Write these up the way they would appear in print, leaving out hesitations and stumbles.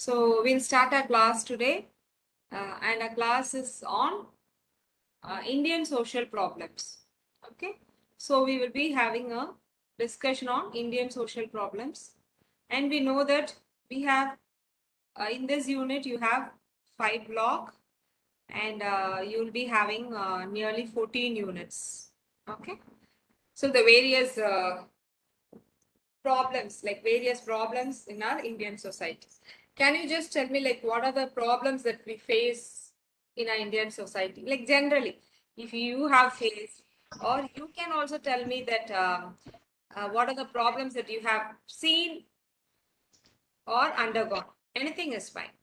So we'll start our class today, and our class is on Indian social problems. Okay, so we will be having a discussion on Indian social problems, and we know that we have in this unit you have 5 block, and you will be having nearly 14 units. Okay, so the various problems, like various problems in our Indian society. Can you just tell me, like, what are the problems that we face in our Indian society? Like, generally, if you have faced, or you can also tell me that what are the problems that you have seen or undergone. Anything is fine.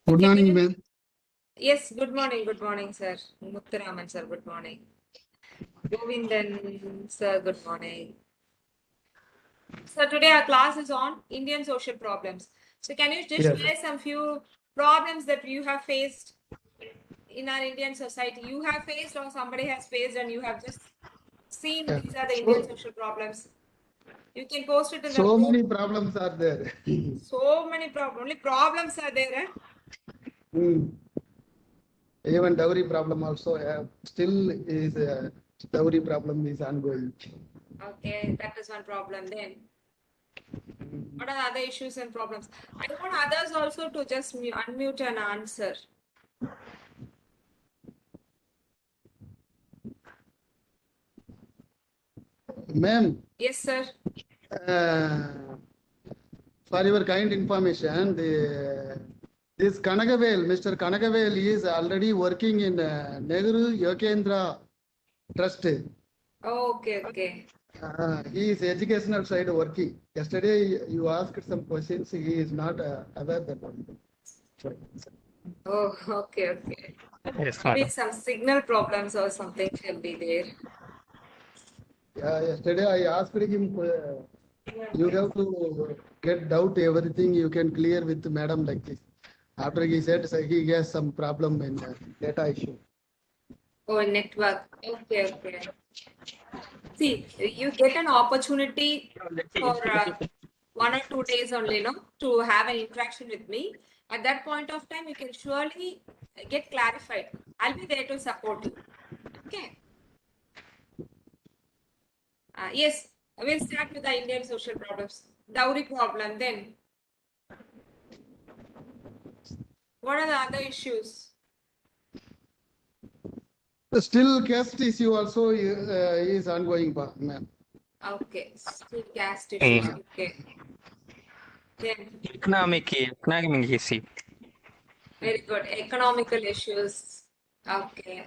Good morning, ma'am. Yes, good morning, sir. Muthuraman, sir, good morning. Govindan, sir, good morning. So today our class is on Indian social problems. So can you just share some few problems that you have faced in our Indian society? You have faced or somebody has faced and you have just seen these are the Indian social problems. You can post it in the So group. many problems are there. So many problems. Only problems are there. Even dowry problem also have. Still is dowry problem is ongoing. Okay, that is one problem then. What are the other issues and problems? I want others also to just unmute and answer. Ma'am, Yes, sir. for your kind information, this Kanagavel, Mr. Kanagavel is already working in Nehru Yokendra Trust. Okay. He is educational side working. Yesterday you asked some questions. He is not aware that one. Oh, okay. Yes, Maybe madam. some signal problems or something shall be there. Yeah, yesterday I asked him, you have to get doubt everything you can clear with madam like this. After he said he has some problem in data issue. Oh, network. Okay. See, you get an opportunity for 1 or 2 days only, no, to have an interaction with me. At that point of time, you can surely get clarified. I'll be there to support you. Okay. Yes, we'll start with the Indian social problems. Dowry problem, then. What are the other issues? Still caste issue also is ongoing, ma'am. Okay, still caste issues. Okay. Then, Economic issue. very good. Economical issues. Okay.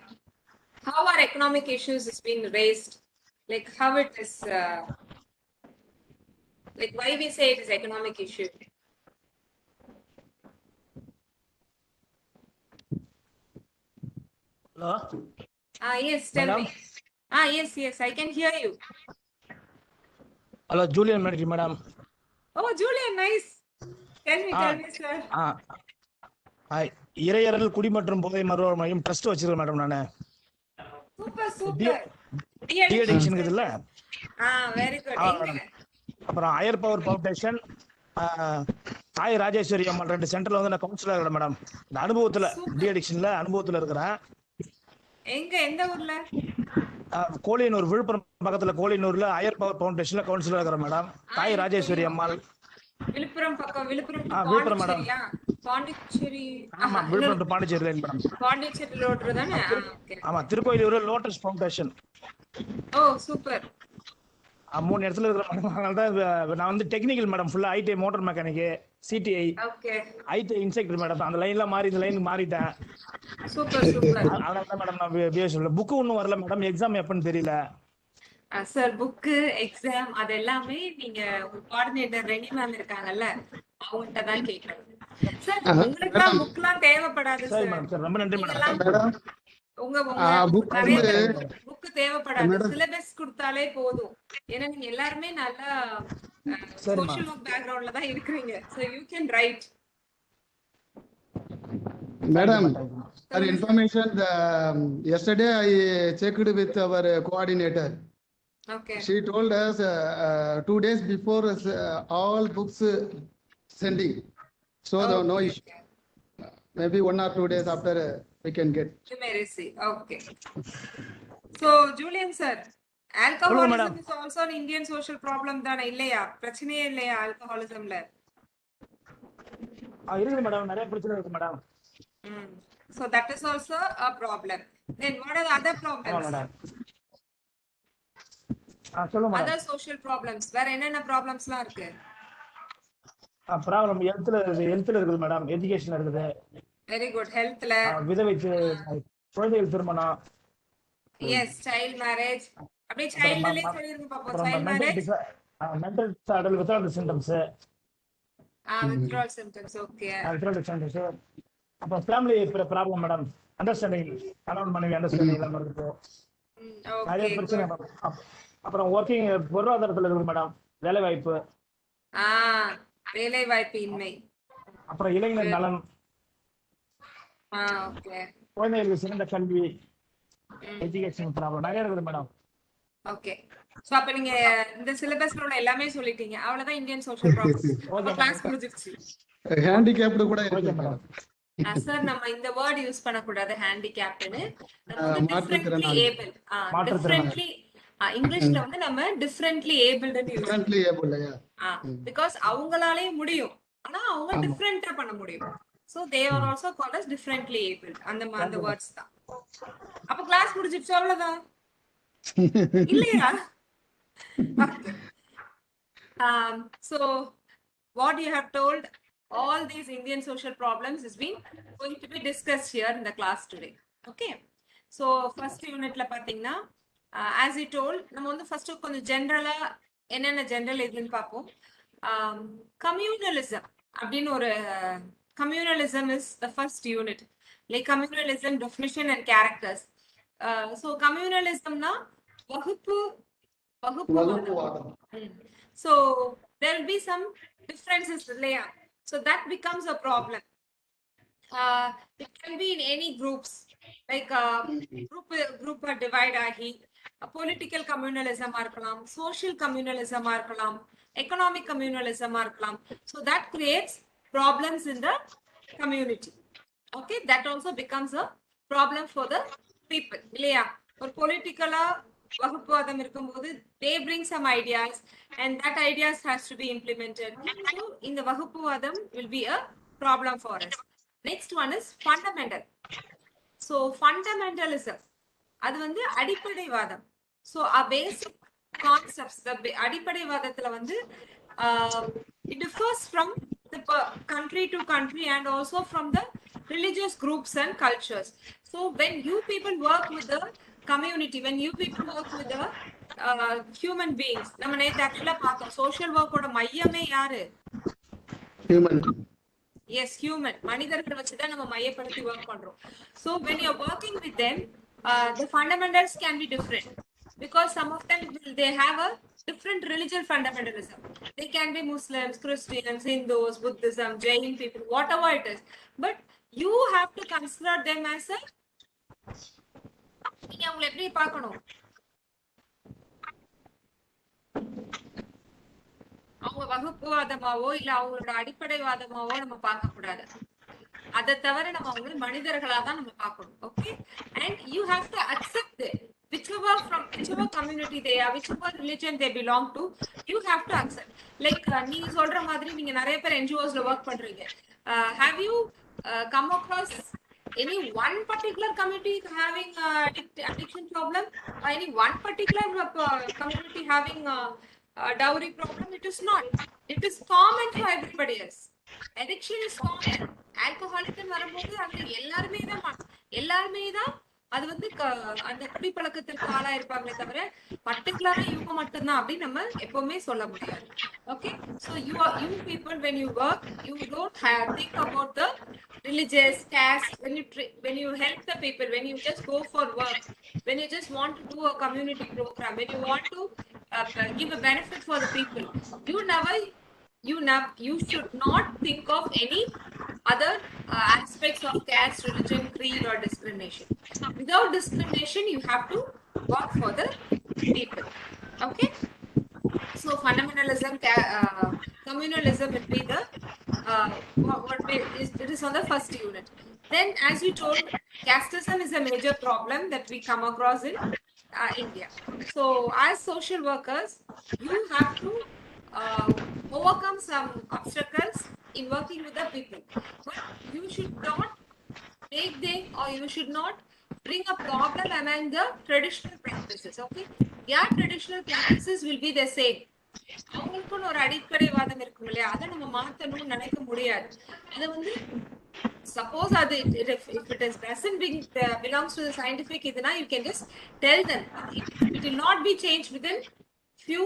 How are economic issues is being raised? Like how it is, like why we say it is economic issue? Hello? Yes, tell Madam? me. Yes, I can hear you. Hello, Julian madam. Oh, Julian, nice. Tell me, sir. இறையறல் குடிமற்றும் போதை மறுவாழ்வு மையம் trust வச்சிருக்கேன் madam நானு. Super. D-addiction இருக்குதுல்ல? Very good. அப்புறம் higher power foundation, தாய் ராஜேஸ்வரி அம்மாள் 2 சென்டர்ல வந்து நான் கவுன்சிலர் இருக்கிறேன் மேடம். இந்த அனுபவத்துல டி-அடிக்ஷன்ல அனுபவத்துல இருக்கிறேன். எந்த ஊர்ல? கோலியனூர், விழுப்புரம் பக்கத்துல கோலியனூர்ல ஹையர் பவர் ஃபவுண்டேஷன்ல கவுன்சிலர் இருக்கிறேன் மேடம். தாய் ராஜேஸ்வரி அம்மாள். விழுப்புரம் பக்கம். விழுப்புரம் மேடம். பாண்டிச்சேரி. ஆமா, Villupuram to Pondicherry line madam. Pondicherry ரோட்ல தானே? ஆமா, Tirukkoyilur lotus foundation. Oh, super. 3 இடத்துல இருக்கிற மேடம். அதனால தான் நான் வந்து டெக்னிக்கல் மேடம், ஃபுல்லா ITI motor mechanic, CTI, ITI instructor madam. அந்த லைன்ல மாறி இந்த லைனுக்கு மாறிட்டேன். சூப்பர். அதனால தான் மேடம் நான் பிஎஸ்டபிள்யூ. புக்கு ஒன்றும் வரல மேடம், எக்ஸாம் எப்பன்னு தெரியல. சார், புக்கு எக்ஸாம் அது எல்லாமே நீங்க உங்க கோஆர்டினேட்டர் ரெனி மேம் இருக்காங்கல்ல, அவங்கள்ட்ட தான் கேட்கணும். சார், உங்களுக்கு தான் புக்லாம் தேவைப்படாது சார். மேடம் ரொம்ப நன்றி மேடம். உங்க புக் தேவைப்படாது. சிலபஸ் கொடுத்தாலே போதும். ஏன்னா நீங்க எல்லாருமே நல்லா சோஷியல் ஒர்க் பேக்ரவுண்ட்ல தான் இருக்கிறீங்க. So you can write. Madam, for information, yesterday I checked with our coordinator. Okay. She told us 2 days before all books sending. So no Okay, issue. okay. Maybe 1 or 2 days after we can get. You may receive. Okay. So, Julian sir, சொல்லுங்க alcoholism madam. is also an Indian social problem தானே இல்லையா? பிரச்சனையே இல்லையா alcoholismல? இருக்குது madam, நிறைய பிரச்சனை இருக்கு madam. So that is also a problem. Then what are the other ஆமா problems? மேடம். சொல்லுங்க மேடம். Other social problems. வேற என்னென்ன ப்ராப்ளம்ஸ்லாம் இருக்கு? ப்ராப்ளம் ஹெல்த்ல இருக்குது மேடம், எஜுகேஷன் இருக்குது. Very good. ஹெல்த்ல விதவை குழந்தைகள் திருமணம். Yes, child marriage. அப்படியே அப்புறம் சைல்ட்லயே சொல்லிருங்க பாப்போம். அப்புறம் child marriage, mental disorder withdrawal symptoms. withdrawal symptoms. Okay. Withdrawal symptoms. அப்புறம் ஃபேமிலி ப்ராப்ளம் மேடம், அண்டர்ஸ்டாண்டிங், கணவன் மனைவி அண்டர்ஸ்டாண்டிங் இல்லாம இருக்கு. நிறைய Okay, பிரச்சனை good. மேடம். அப்புறம் ஒர்க்கிங் பொருளாதாரத்துல இருக்குது மேடம், வேலை வாய்ப்பு. வேலை வாய்ப்பு இன்மை. அப்புறம் இளைஞர் நலன், ஓகே. குழந்தைகளுக்கு சிறந்த கல்வி, எஜுகேஷன் ப்ராப்ளம் நிறைய இருக்குது மேடம். ஓகே. சோ அப்ப நீங்க இந்த சிலபஸ்ல உள்ள எல்லாமே சொல்லிட்டீங்க. அவ்வளவுதான் இந்தியன் சோஷியல் ப்ராப்ளம்ஸ். அப்ப கிளாஸ் முடிஞ்சிருச்சு. ஹேண்டிகேப்டு கூட இருக்கு ஓகே மேடம். மேடம். சார் நம்ம இந்த வேர்ட் யூஸ் பண்ணக்கூடாது ஹேண்டிகேப்ட்னு. நம்ம வந்து டிஃபரெண்ட்லி மாற்றுத்திறனாளி. ஏபிள். மாற்றுத்திறனாளி. டிஃபரெண்ட்லி இங்கிலீஷ்ல வந்து நம்ம டிஃபரெண்ட்லி ஏபிள்னு யூஸ் டிஃபரெண்ட்லி ஏபிள்யா. பிகாஸ் அவங்களாலே முடியும், ஆனா அவங்க ஆமா. டிஃபரெண்டா பண்ண முடியும். So they are also called as differently able. அந்த வேர்ட்ஸ் தான். அப்ப கிளாஸ் முடிஞ்சிருச்சு அவ்வளவுதான் இல்லையா? Okay. So what you have told, all these Indian social problems is being going to be discussed here in the class today. Okay. So first unitல பாத்தீங்கன்னா as you told, நம்ம வந்து first கொஞ்சம் ஜெனரலா என்னென்ன ஜெனரல் இதுன்னு பார்ப்போம். Communalism அப்படின்னு ஒரு communalism is the first unit. Like communalism definition and characters. So communalismனா வகுப்புவாதம். So there will be some differences இல்லையா? So that becomes a problem. It can be in any groups, like group divide ஆகி political communalism இருக்கலாம், social communalism இருக்கலாம், economic communalism இருக்கலாம். So that creates problems in the community. Okay, that also becomes a problem for the people இல்லையா? ஒரு பொலிட்டிக்கலா வகுப்புவாதம் இருக்கும்போது they bring some ideas and that ideas has to be implemented. So இந்த வகுப்புவாதம் will be a problem for us. Next one is fundamental. So fundamentalism, அது வந்து அடிப்படைவாதம். So a basic concepts, the அடிப்படைவாதத்துல வந்து it differs from the country to country and also from the religious groups and cultures. So when you people work with the community, when you people work with the human beings, நம்ம நேத்து ஆக்சுவலா பார்த்தோம் social ஒர்க்கோட மையமே யாரு? Human. Yes, human. மனிதர்களை வச்சுதான் நம்ம மையப்படுத்தி work பண்றோம். So when you're working with them, the fundamentals can be different because some of them they have a different religious fundamentalism. They can be Muslims, Christians, Hindus, Buddhism, Jain people, whatever it is. But you have to consider them as a நீங்க அவங்களை எப்படி பார்க்கணும்? அவங்க வகுப்புவாதமாவோ இல்ல அவங்களோட அடிப்படைவாதமாவோ நம்ம பார்க்க கூடாது. அதை தவிர நம்ம அவங்க மனிதர்களா தான் நம்ம பார்க்கணும். Okay, and you have to accept whichever community they are, whichever religion they belong to, you have to accept. Like நீங்க சொல்ற மாதிரி நீங்க நிறைய பேர் NGOsல work பண்றீங்க. Have you come across any one particular community having addiction problem, or any one particular community having dowry problem? It is not. It is common to everybody else. Addiction is common. Alcoholic வரும்போது அது எல்லாருமே தான் அது வந்து அந்த குடிப்பழக்கத்திற்கு ஆளா இருப்பாங்களே தவிர பர்டிகுலரா இவங்க மட்டும்தான் அப்படின்னு நம்ம எப்பவுமே சொல்ல முடியாது. Okay, so you people when you work, you don't think about the religious caste. When you help the people, when you just go for work, when you just want to do a community program, when you want to give a benefit for the people, you should not think of any other aspects of caste, religion, creed, or discrimination. Without discrimination, you have to work for the people. Okay. So fundamentalism, communalism will be the it is on the first unit. Then, as you told, casteism is a major problem that we come across in India. So, as social workers, you have to overcome some obstacles in working with the people, but you should not make them, or you should not bring a problem among the traditional practices. Okay, their traditional practices will be the same. அவங்களுக்குன்னு ஒரு அடிப்படைவாதம் இருக்கும் இல்லையா, அதை நம்ம மாத்தணும்னு நினைக்க முடியாது. அது வந்து suppose அது if it is doesn't belongs to the scientific இதுனா, you can just tell them it will not be changed within few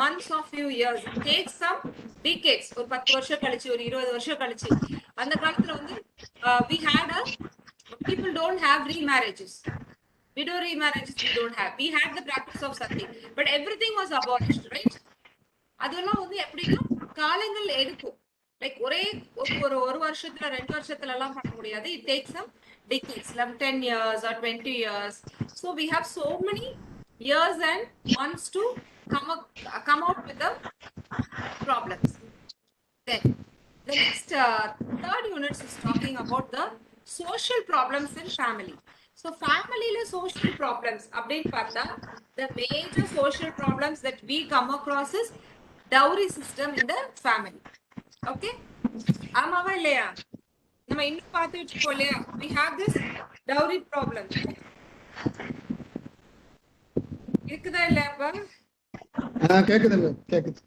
months or few years. It takes some decades. ஒரு 10 வருஷம் கழிச்சு, ஒரு 20 வருஷம் கழிச்சு. அந்த காலத்துல வந்து we had a people don't have remarriages. Widow remarriages we don't have. We had the practice of sati, but everything was abolished, right? அதெல்லாம் வந்து எப்படின்னா காலங்கள் எடுக்கும். லைக் ஒரே ஒரு வருஷத்துல 2 வருஷத்துல எல்லாம் பண்ண முடியாது. It takes some decades, like 10 years or 20 years. So we have so many years and months to come out with the problems. Then the next third unit is talking about the social problems in family. So family la social problems அப்படின்னு பார்த்தா, the major social problems that we come across is dowry system in the family. Okay, ஆமாவா இல்லையா? நம்ம இன்னும் பார்த்து வச்சுக்கோ இல்லையா? We have this dowry problem. இருக்குதா இல்லையாப்பா? கேக்குதுங்க, கேக்குது.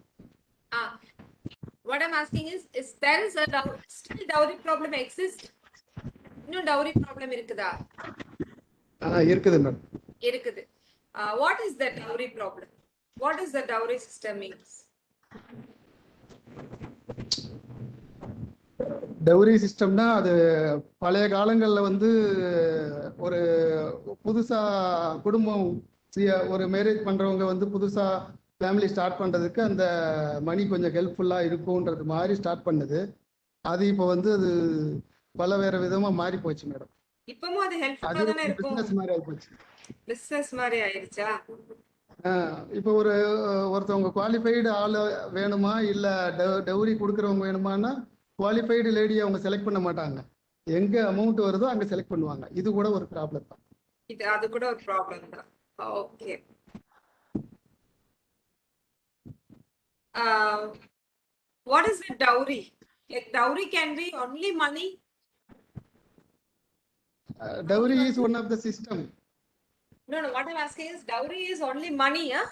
What I'm asking is there is a still dowry problem exists? இன்னும் dowry problem இருக்குதா? இருக்குது மேடம். இருக்குது. What is the dowry problem? What is the dowry system means? Dowry சிஸ்டம்னா அது பழைய காலங்களில் வந்து ஒரு புதுசா குடும்பம் ஒரு மேரேஜ் பண்றவங்க வந்து புதுசா ஃபேமிலி ஸ்டார்ட் பண்றதுக்கு அந்த மணி கொஞ்சம் ஹெல்ப்ஃபுல்லா இருக்கும்ன்றது மாதிரி ஸ்டார்ட் பண்ணது. அது இப்போ வந்து அது பல வேற விதமா மாறி போச்சு மேடம். இப்பவும் அது ஹெல்ப்ஃபுல்லா தானே இருக்கும். பிசினஸ் மாதிரி ஆகி போச்சு. பிசினஸ் மாதிரி ஆயிடுச்சா? இப்போ ஒருத்தவங்க குவாலிஃபைடு ஆள் வேணுமா இல்ல டவுரி கொடுக்குறவங்க வேணுமானா குவாலிஃபைடு லேடி அவங்க செலக்ட் பண்ண மாட்டாங்க. எங்க அமௌண்ட் வருதோ அங்க செலக்ட் பண்ணுவாங்க. இது கூட ஒரு ப்ராப்ளம் தான். அது கூட ஒரு ப்ராப்ளம் தான். Okay. What is the dowry? Like dowry can be only money. Dowry is one of the system. No, what I'm asking is dowry is only money, huh?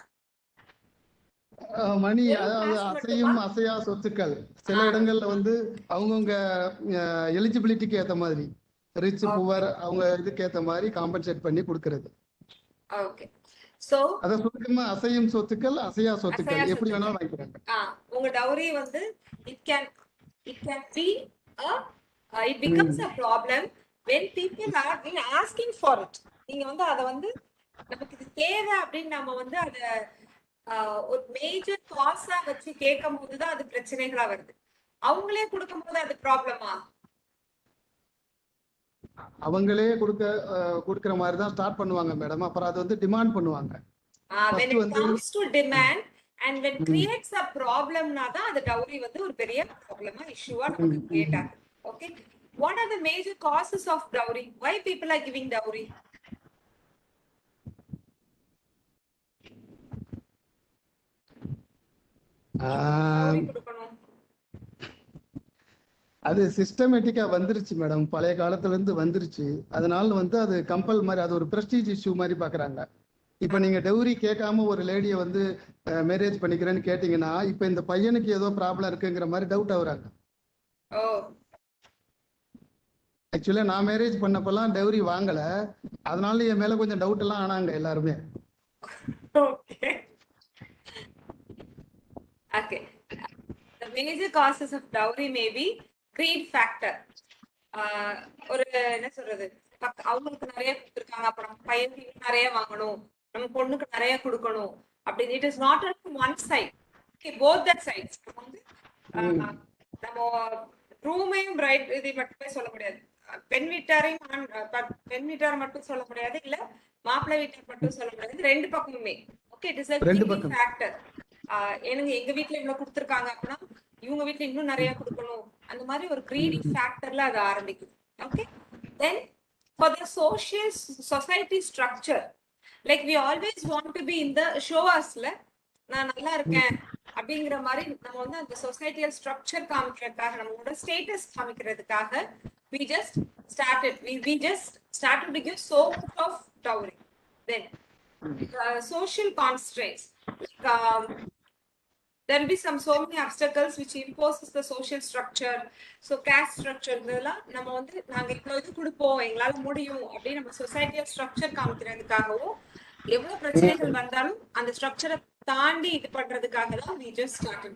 மணி, அதாவது அசையும் அசையா சொத்துக்கள். சில இடங்கள்ல வந்து அவங்கவுங்க எலிஜிபிலிட்டிக்கு ஏத்த மாதிரி ரிச் புவர் அவங்க இதுக்கு ஏத்த மாதிரி காம்பன்சேட் பண்ணி கொடுக்கிறது. ஓகே. சோ அத சுத்தமா அசையும் சொத்துக்கள் அசையா சொத்துக்கள் எப்படி வேணாலும் வாங்கிக்கிறாங்க. உங்க டவுரி வந்து it can be it becomes a problem when people are asking for it. நீங்க வந்து அத வந்து நமக்கு இது தேவை அப்படின்னு நம்ம வந்து அத ஒரு மேஜர் காஸா வச்சு கேட்கும் போதுதான் அது பிரச்சனைகளா வருது. அவங்களே கொடுக்கும் போது அது ப்ராப்ளமா? அவங்களே கொடுக்கிற மாதிரி தான் ஸ்டார்ட் பண்ணுவாங்க மேடம். அப்புறம் அது வந்து டிமாண்ட் பண்ணுவாங்க. when it comes to demand and when creates a problem na da அது dowry வந்து ஒரு பெரிய ப்ராப்ளமா இஷ்யூவா நமக்கு கிரியேட் ஆகுது. Okay, what are the major causes of dowry? Why people are giving dowry? அது சிஸ்டமேட்டிக்கா வந்துருச்சு மேடம். பழைய காலத்துல இருந்து வந்துருச்சு. அதனால வந்து அது கம்பல் மாதிரி, அது ஒரு பிரஸ்டீஜ் இஷ்யூ மாதிரி பாக்குறாங்க. இப்ப நீங்க டவுரி கேட்காம ஒரு லேடியை வந்து மேரேஜ் பண்ணிக்கிறேன்னு கேட்டீங்கன்னா இப்ப இந்த பையனுக்கு ஏதோ ப்ராப்ளம் இருக்குங்கிற மாதிரி டவுட் ஆகுறாங்க. ஆக்சுவலா நான் மேரேஜ் பண்ணப்பெல்லாம் டவுரி வாங்கல. அதனால என் மேல கொஞ்சம் டவுட் எல்லாம் ஆனாங்க எல்லாருமே. Okay. The major causes of dowry may be greed factor. ஒரு என்ன சொல்றது, அவங்களுக்கு நிறைய கொடுத்துருக்காங்க, அப்புறம் பையனுக்கு நிறைய வாங்கணும், நம்ம பொண்ணுக்கு நிறைய கொடுக்கணும் அப்படின்னு. It is not one side. Okay, both that sides. நம்ம ரூமையும் பிரைட் இதை மட்டுமே சொல்ல முடியாது, பெண் வீட்டாரையும் மட்டும் சொல்ல முடியாது, இல்ல மாப்பிள்ளை வீட்டார் மட்டும் சொல்ல முடியாது. ரெண்டு பக்கமுமே. ஓகே, இட் இஸ் a ரெண்டு greedy பக்கம். factor. எனக்கு எங்க வீட்ல இவ்வளவு கொடுத்துருக்காங்க அப்படின்னா இவங்க வீட்ல இன்னும் நிறைய கொடுக்கணும், அந்த மாதிரி ஒரு greedy factorல அது ஆரம்பிக்குது. Okay, then for the social society structure, like we always want to be in the show usல நான் நல்லா இருக்கேன் அப்படிங்கிற மாதிரி நம்ம வந்து அந்த சொசைட்டியல் ஸ்ட்ரக்சர் காமிக்கிறதுக்காக, நம்மளோட ஸ்டேட்டஸ் காமிக்கிறதுக்காக we just started to give so much of dowry. Then social constraints, like there will be so many obstacles which imposes the social structure. So caste structure இதெல்லாம் நம்ம வந்து நாங்க இவ்வளவு இது கொடுப்போம், எங்களால முடியும் அப்படின்னு நம்ம சொசைட்டியல் ஸ்ட்ரக்சர் காமிக்கிறதுக்காகவும் எவ்வளவு பிரச்சனைகள் வந்தாலும் அந்த ஸ்ட்ரக்சரை தாண்டி இது பண்றதுக்காக தான் we just started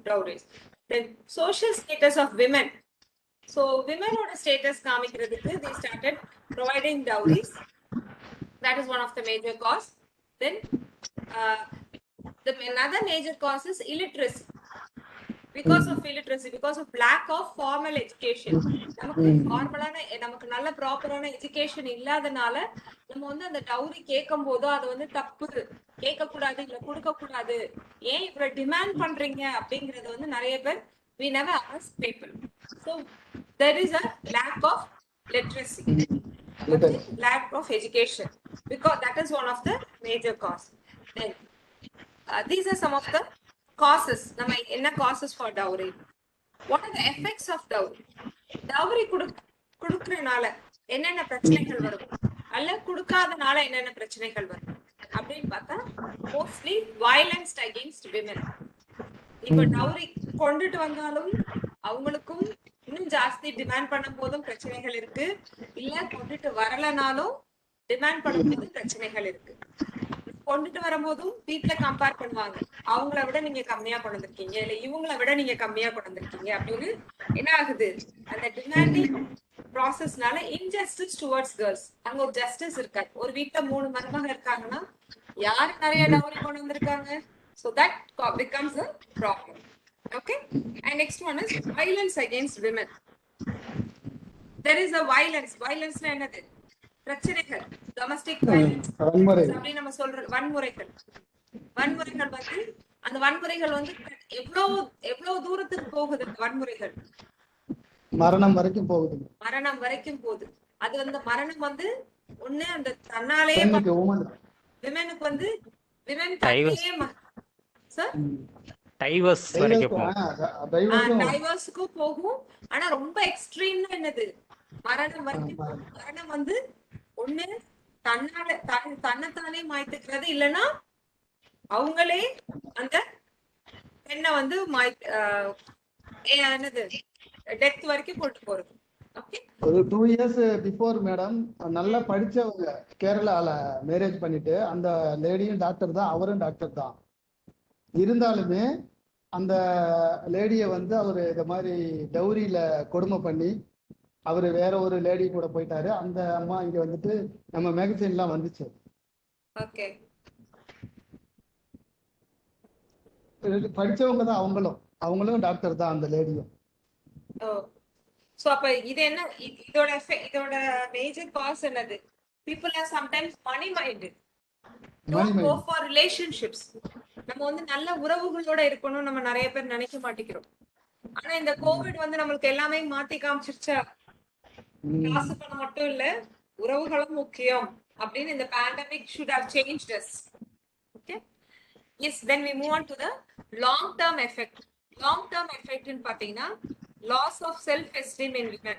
dowries. Then social status of women. So women ஓட status காமிக்கிறதுக்கு they started providing dowries. That is one of the major cause. Then another major cause is illiteracy. Because of illiteracy, because of lack of formal education, நமக்கு ஃபார்மலான நமக்கு நல்ல ப்ராப்பரான education இல்லாதனால நம்ம வந்து அந்த டவுரி கேட்கும் போதோ அது வந்து தப்பு, கேட்க கூடாது, இல்ல கொடுக்க கூடாது, ஏன் இவ்வளவு டிமாண்ட் பண்றீங்க அப்படிங்கறது வந்து நிறைய பேர் we never ask people. So there is a lack of literacy, lack of education, because that is one of the major cause. Then these are some of the causes. நம்ம என்ன causes for dowry? What are the effects of dowry? dowry குடுக்கறனால என்னென்ன பிரச்சனைகள் வரும், அல்ல குடுக்காதனால என்னென்ன பிரச்சனைகள் வரும் அப்படின்னு பார்த்தா mostly violence against women. இப்ப dowry கொண்டுட்டு வந்தாலும் அவங்களுக்கும் இன்னும் ஜாஸ்தி டிமாண்ட் பண்ணும் போதும் பிரச்சனைகள் இருக்கு, இல்ல கொண்டுட்டு வரலனாலும் டிமாண்ட் பண்ணும் போதும் பிரச்சனைகள் இருக்கு. கொண்டுட்டு வரும்போதும் வீட்டுல கம்பேர் பண்ணுவாங்க, அவங்கள விட நீங்க கம்மியா கொண்டு வந்திருக்கீங்க, இல்ல இவங்கள விட நீங்க கம்மியா கொண்டு வந்திருக்கீங்க அப்படின்னு என்ன ஆகுது, அந்த டிமாண்டிங் ப்ராசஸ்னால இன்ஜஸ்டிஸ் டுவர்ட்ஸ் கேர்ள்ஸ். அங்க ஒரு ஜஸ்டிஸ் இருக்காது. ஒரு வீட்டுல 3 மருமக இருக்காங்கன்னா யாரு நிறைய டவுரி கொண்டு வந்திருக்காங்க, so that becomes a problem. Okay, and next one is violence against women. There is a violence என்னது, பிரச்சனைகள், domestic violence அப்படி நம்ம சொல்ற வன்முறைகள் வந்து அந்த வன்முறைகள் வந்து எவ்வளவு தூரத்துக்கு போகுது, வன்முறைகள் மரணம் வரைக்கும் போகுது. அது வந்து மரணம் வந்து ஒண்ணு அந்த தன்னாலே விமனுக்கு வந்து விமன் தன்னையே டைவர்ஸ்க்கு போகும். ஆனா ரொம்ப எக்ஸ்ட்ரீம்னா என்னது, மரணம் வந்து ஒண்ணு தன்னைத்தானே மாய்த்துக்கிறது, இல்லைன்னா அவங்களே அந்த பெண்ணை வந்து என்னது டெத் வரைக்கும் கொண்டு போறது. ஒரு 2 years பிஃபோர் மேடம் நல்லா படிச்சவங்க கேரளால மேரேஜ் பண்ணிட்டு, அந்த லேடியும் டாக்டர் தான், அவரும் டாக்டர் தான். இருந்தாலுமே அந்த லேடியை வந்து அவரு இந்த மாதிரி டவுரியில கொடுமை பண்ணி அவரு வேற ஒரு லேடி கூட போயிட்டாரு. அந்த அம்மா இங்க வந்துட்டு நம்ம மேகசின்லாம் வந்துச்சு. ஓகே, படிச்சவங்க தான் அவங்களும் டாக்டர் தான் அந்த லேடியும். சோ அப்ப இது என்ன, இதோட மேஜர் காஸ் என்னது, people are sometimes money minded, don't go for relationships. நம்ம வந்து நல்ல உறவுகளோட இருக்கணும் நம்ம நிறைய பேர் நினைக்க மாட்டேங்கிறோம். ஆனா இந்த கோவிட் வந்து நம்மளுக்கு எல்லாமே மாத்தி காமிச்சிருச்சா, காசு பணம் மட்டும் இல்ல உறவுகளும் முக்கியம் அப்படின்னு இந்த pandemic should have changed us. Okay, yes, then we move on to the long term effect. ன்னு பாத்தீங்கன்னா loss of self esteem in women.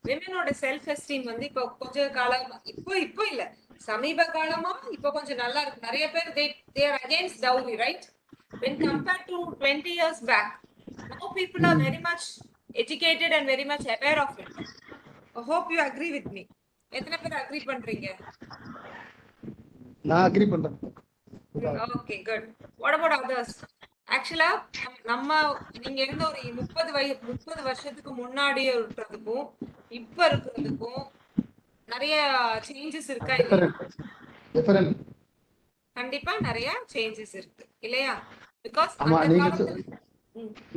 womenோட self esteem வந்து இப்போ கொஞ்ச காலமா, இப்போ இல்ல சமீப காலமா இப்போ கொஞ்சம் நல்லா இருக்கு. நிறைய பேர் they are against dowry, right? When compared to 20 years back, now people are very much educated and very much aware of it. I hope you agree with me. எத்தனை பேர் agree பண்றீங்க? நான் agree பண்றேன். Okay, good. What about others? ஆக்சுவலா நம்ம நீங்க இருந்த ஒரு 30 வருஷத்துக்கு முன்னாடி இருக்கிறதுக்கும் இப்ப இருக்கிறதுக்கும் நிறைய சேஞ்சஸ் இருக்கா இல்லையா? கண்டிப்பா நிறைய சேஞ்சஸ் இருக்கு இல்லையா? பிகாஸ்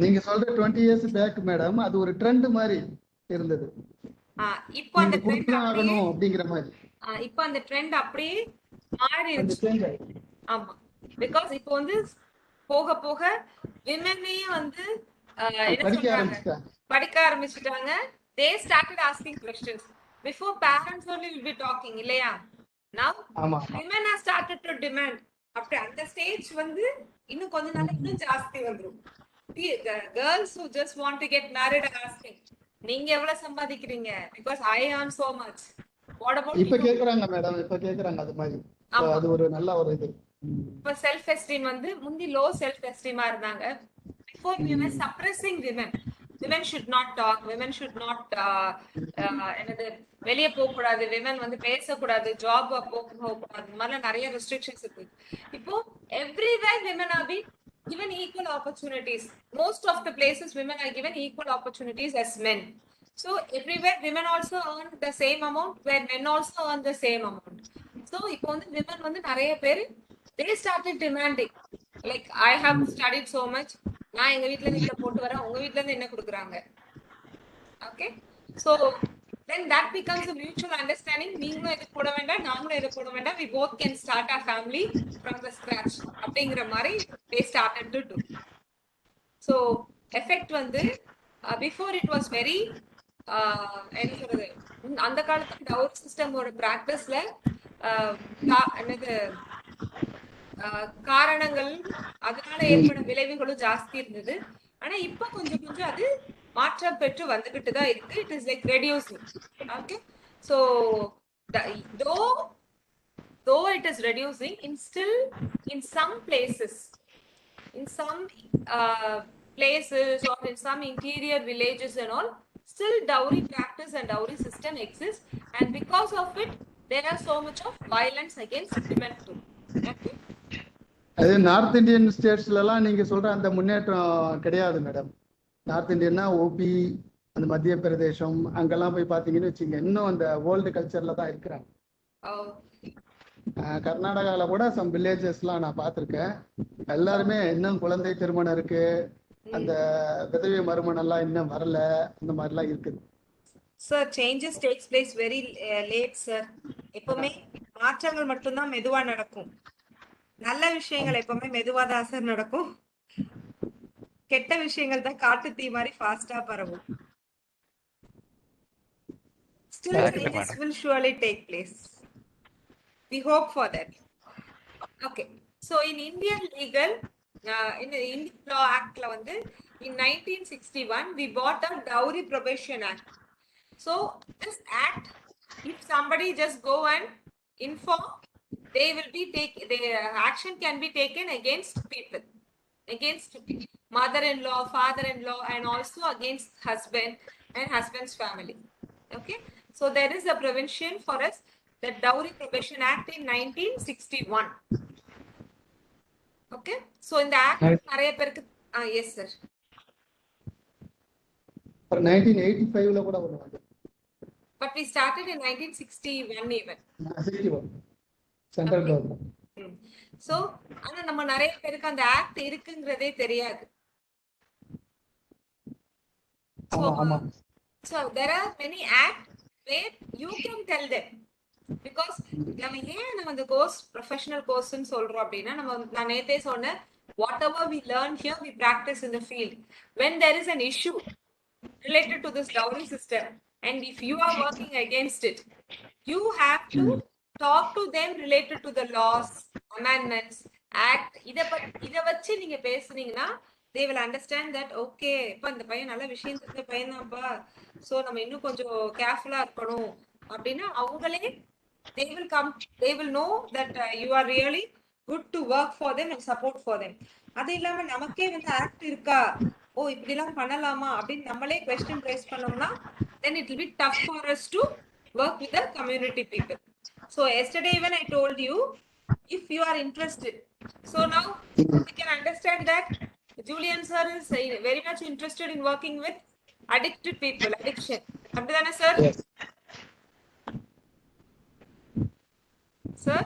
நீங்க சொல்ற 20 years பேக் மேடம் அது ஒரு ட்ரெண்ட் மாதிரி இருந்தது. இப்போ அந்த ட்ரெண்ட் ஆகணும் அப்படிங்கிற மாதிரி இப்போ அந்த ட்ரெண்ட் அப்படியே மாறிடுச்சு. ஆமா, பிகாஸ் இப்போ வந்து போக போக விமனே வந்து என்ன படிக்க சொல்றாங்க, ஆரம்பிச்சிட்டாங்க. படிக்க ஆரம்பிச்சுட்டாங்க. they started asking questions. before parents only will be talking இல்லையா? now ஆமா women have started to demand. அப்படி அந்த ஸ்டேஜ் வந்து இன்னும் கொஞ்ச நாள் இன்னும் ஜாஸ்தி வந்துரும். girls who just want to get married are asking, நீங்க எவ்வளவு சம்பாதிக்கிறீங்க? because I earn so much. what about இப்ப you? கேக்குறாங்க மேடம், இப்ப கேக்குறாங்க அது மாதிரி. So, ஆமா. அது ஒரு நல்ல ஒரு இது. இப்ப செல்ஃப் எஸ்டீம் வந்து முந்தி லோ செல்ஃப் எஸ்டீமா இருந்தாங்க. before we were suppressing women. women should not talk, women should not என்னது வெளிய போக கூடாது, women வந்து பேசக்கூடாது, ஜாப் போக கூடாது, இந்த மாதிரி நிறைய ரெஸ்ட்ரிக்ஷன்ஸ் இருக்கு. இப்போ everywhere women are being given equal opportunities. most of the places women are given equal opportunities as men. so everywhere women also earn the same amount where men also earn the same amount. so இப்போ வந்து women வந்து நிறைய பேர் they started demanding, like I have studied so much, நான் எங்க வீட்ல இருந்து இவ்வளவு போட்டு வரேன், உங்க வீட்ல இருந்து என்ன கொடுக்குறாங்க? okay, so then that becomes a mutual understanding. நீங்களும் எது போட வேண்டாம், நாங்களும் எது போட வேண்டாம், we both can start our family from the scratch அப்படிங்கிற மாதிரி they started to do. so effect வந்து before it was very என்ன சொல்றது, அந்த காலத்துல டவுரி சிஸ்டமோட பிராக்டிஸ்ல என்னது காரணங்கள் அதனால ஏற்படும் விளைவுகளும் ஜாஸ்தி இருந்தது. ஆனா இப்ப கொஞ்சம் கொஞ்சம் அது மாற்றம் பெற்று வந்துகிட்டு தான் இருக்கு. It is like reducing. Okay, so though it is reducing, in still in some places, in some places or in some interior villages and all, still dowry practice and dowry system exists, and because of it there are so much of violence against women too. okay, அது north Indian ஸ்டேட்ஸ்ல எல்லாம் நீங்க சொல்ற அந்த முன்னேற்றம் கிடையாது madam. North இந்தியன்னா OP, அந்த மத்திய பிரதேசம் அங்கெல்லாம் போய் பாத்தீங்கன்னு வச்சுங்க, இன்னும் அந்த ஓல்டு கல்ச்சர்ல தான் இருக்கிறாங்க. oh, கர்நாடகாவில் கூட சம் வில்லேஜஸ்லாம் நான் பார்த்துருக்கேன். எல்லாருமே இன்னும் குழந்தை திருமணம் இருக்கு, அந்த விதவை மறுமணம் எல்லாம் இன்னும் வரல, அந்த மாதிரிலாம் இருக்குது. Sir changes takes place very late sir. எப்பவுமே மாற்றங்கள் மட்டும்தான் மெதுவா நடக்கும். நல்ல விஷயங்கள் எப்பவுமே மெதுவா தான் சார் நடக்கும். கெட்ட விஷயங்கள் தான் காட்டு தீ மாதிரி ஃபாஸ்டா பரவும். Still changes will surely take place. We hope for that. Okay, so in Indian legal, in the Indian Law Act la வந்து in 1961 we bought a Dowry Prohibition Act. So this act, if somebody just go and inform, they will be action can be taken against people, against mother-in-law, father-in-law, and also against husband and husband's family. Okay, so there is a provision for us, the Dowry Prohibition Act in 1961. okay, so in the act நிறைய பேருக்கு yes sir, 1985ல கூட ஒன்று வந்து, but we started in 1961 even. 61 central government. so ஆனா நம்ம நிறைய பேருக்கு அந்த ஆக்ட் இருக்குங்கிறதே தெரியாது. so there are many acts where you can tell them, because நம்ம ஏன் நம்ம அந்த கோர்ஸ் ப்ரொஃபஷனல் கோர்ஸ்னு சொல்றோம் அப்படின்னா, நான் நேத்தே சொன்னேன், whatever we learn here we practice in the field. when there is an issue related to this dowry system and if you are working against it, you have to talk to them related to the laws, amendments, act. இத வச்சு நீங்க பேசுனீங்கன்னா they will understand that okay, இப்ப இந்த பையன் நல்ல விஷயம் தெரிஞ்ச பையன் தான்ப்பா, சோ நம்ம இன்னும் கொஞ்சம் கேர்ஃபுல்லா இருக்கணும் அப்படின்னா அவங்களே they will come, they will know that you are really good to work for them and support for them. அது இல்லாம நமக்கே வந்து ஆக்ட் இருக்கா, ஓ இப்படி எல்லாம் பண்ணலாமா அப்படின்னு நம்மளே question raise பண்ணோம்னா then it will be tough for us to work with the community people. so yesterday when I told you, if you are interested, so now we can understand that Julian sir is very much interested in working with addicted people, addiction. அப்படிதானே sir? Yes. sir,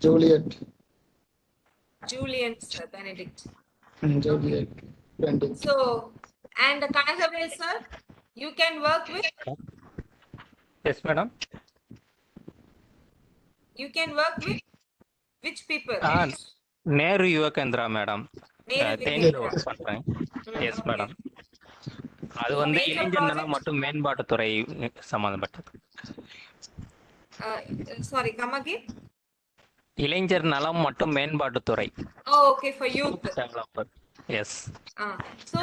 Juliet. Julian sir, Benedict. Juliet. Benedict. So, and Kanagavel sir, you can work with? Yes, madam. You can work with Which people? Nehru Yuva Kendra madam. Nehru தேனியில் Vikendra. Work பண்றேன். Yes Okay. Madam. அது So வந்து major இளைஞர் நலம் project. மற்றும் மேம்பாட்டுத்துறை சம்பந்தப்பட்டது. Sorry, come again. இளைஞர் நலம் மற்றும் மேம்பாட்டுத்துறை. Oh, okay, for youth. Developer. Yes. So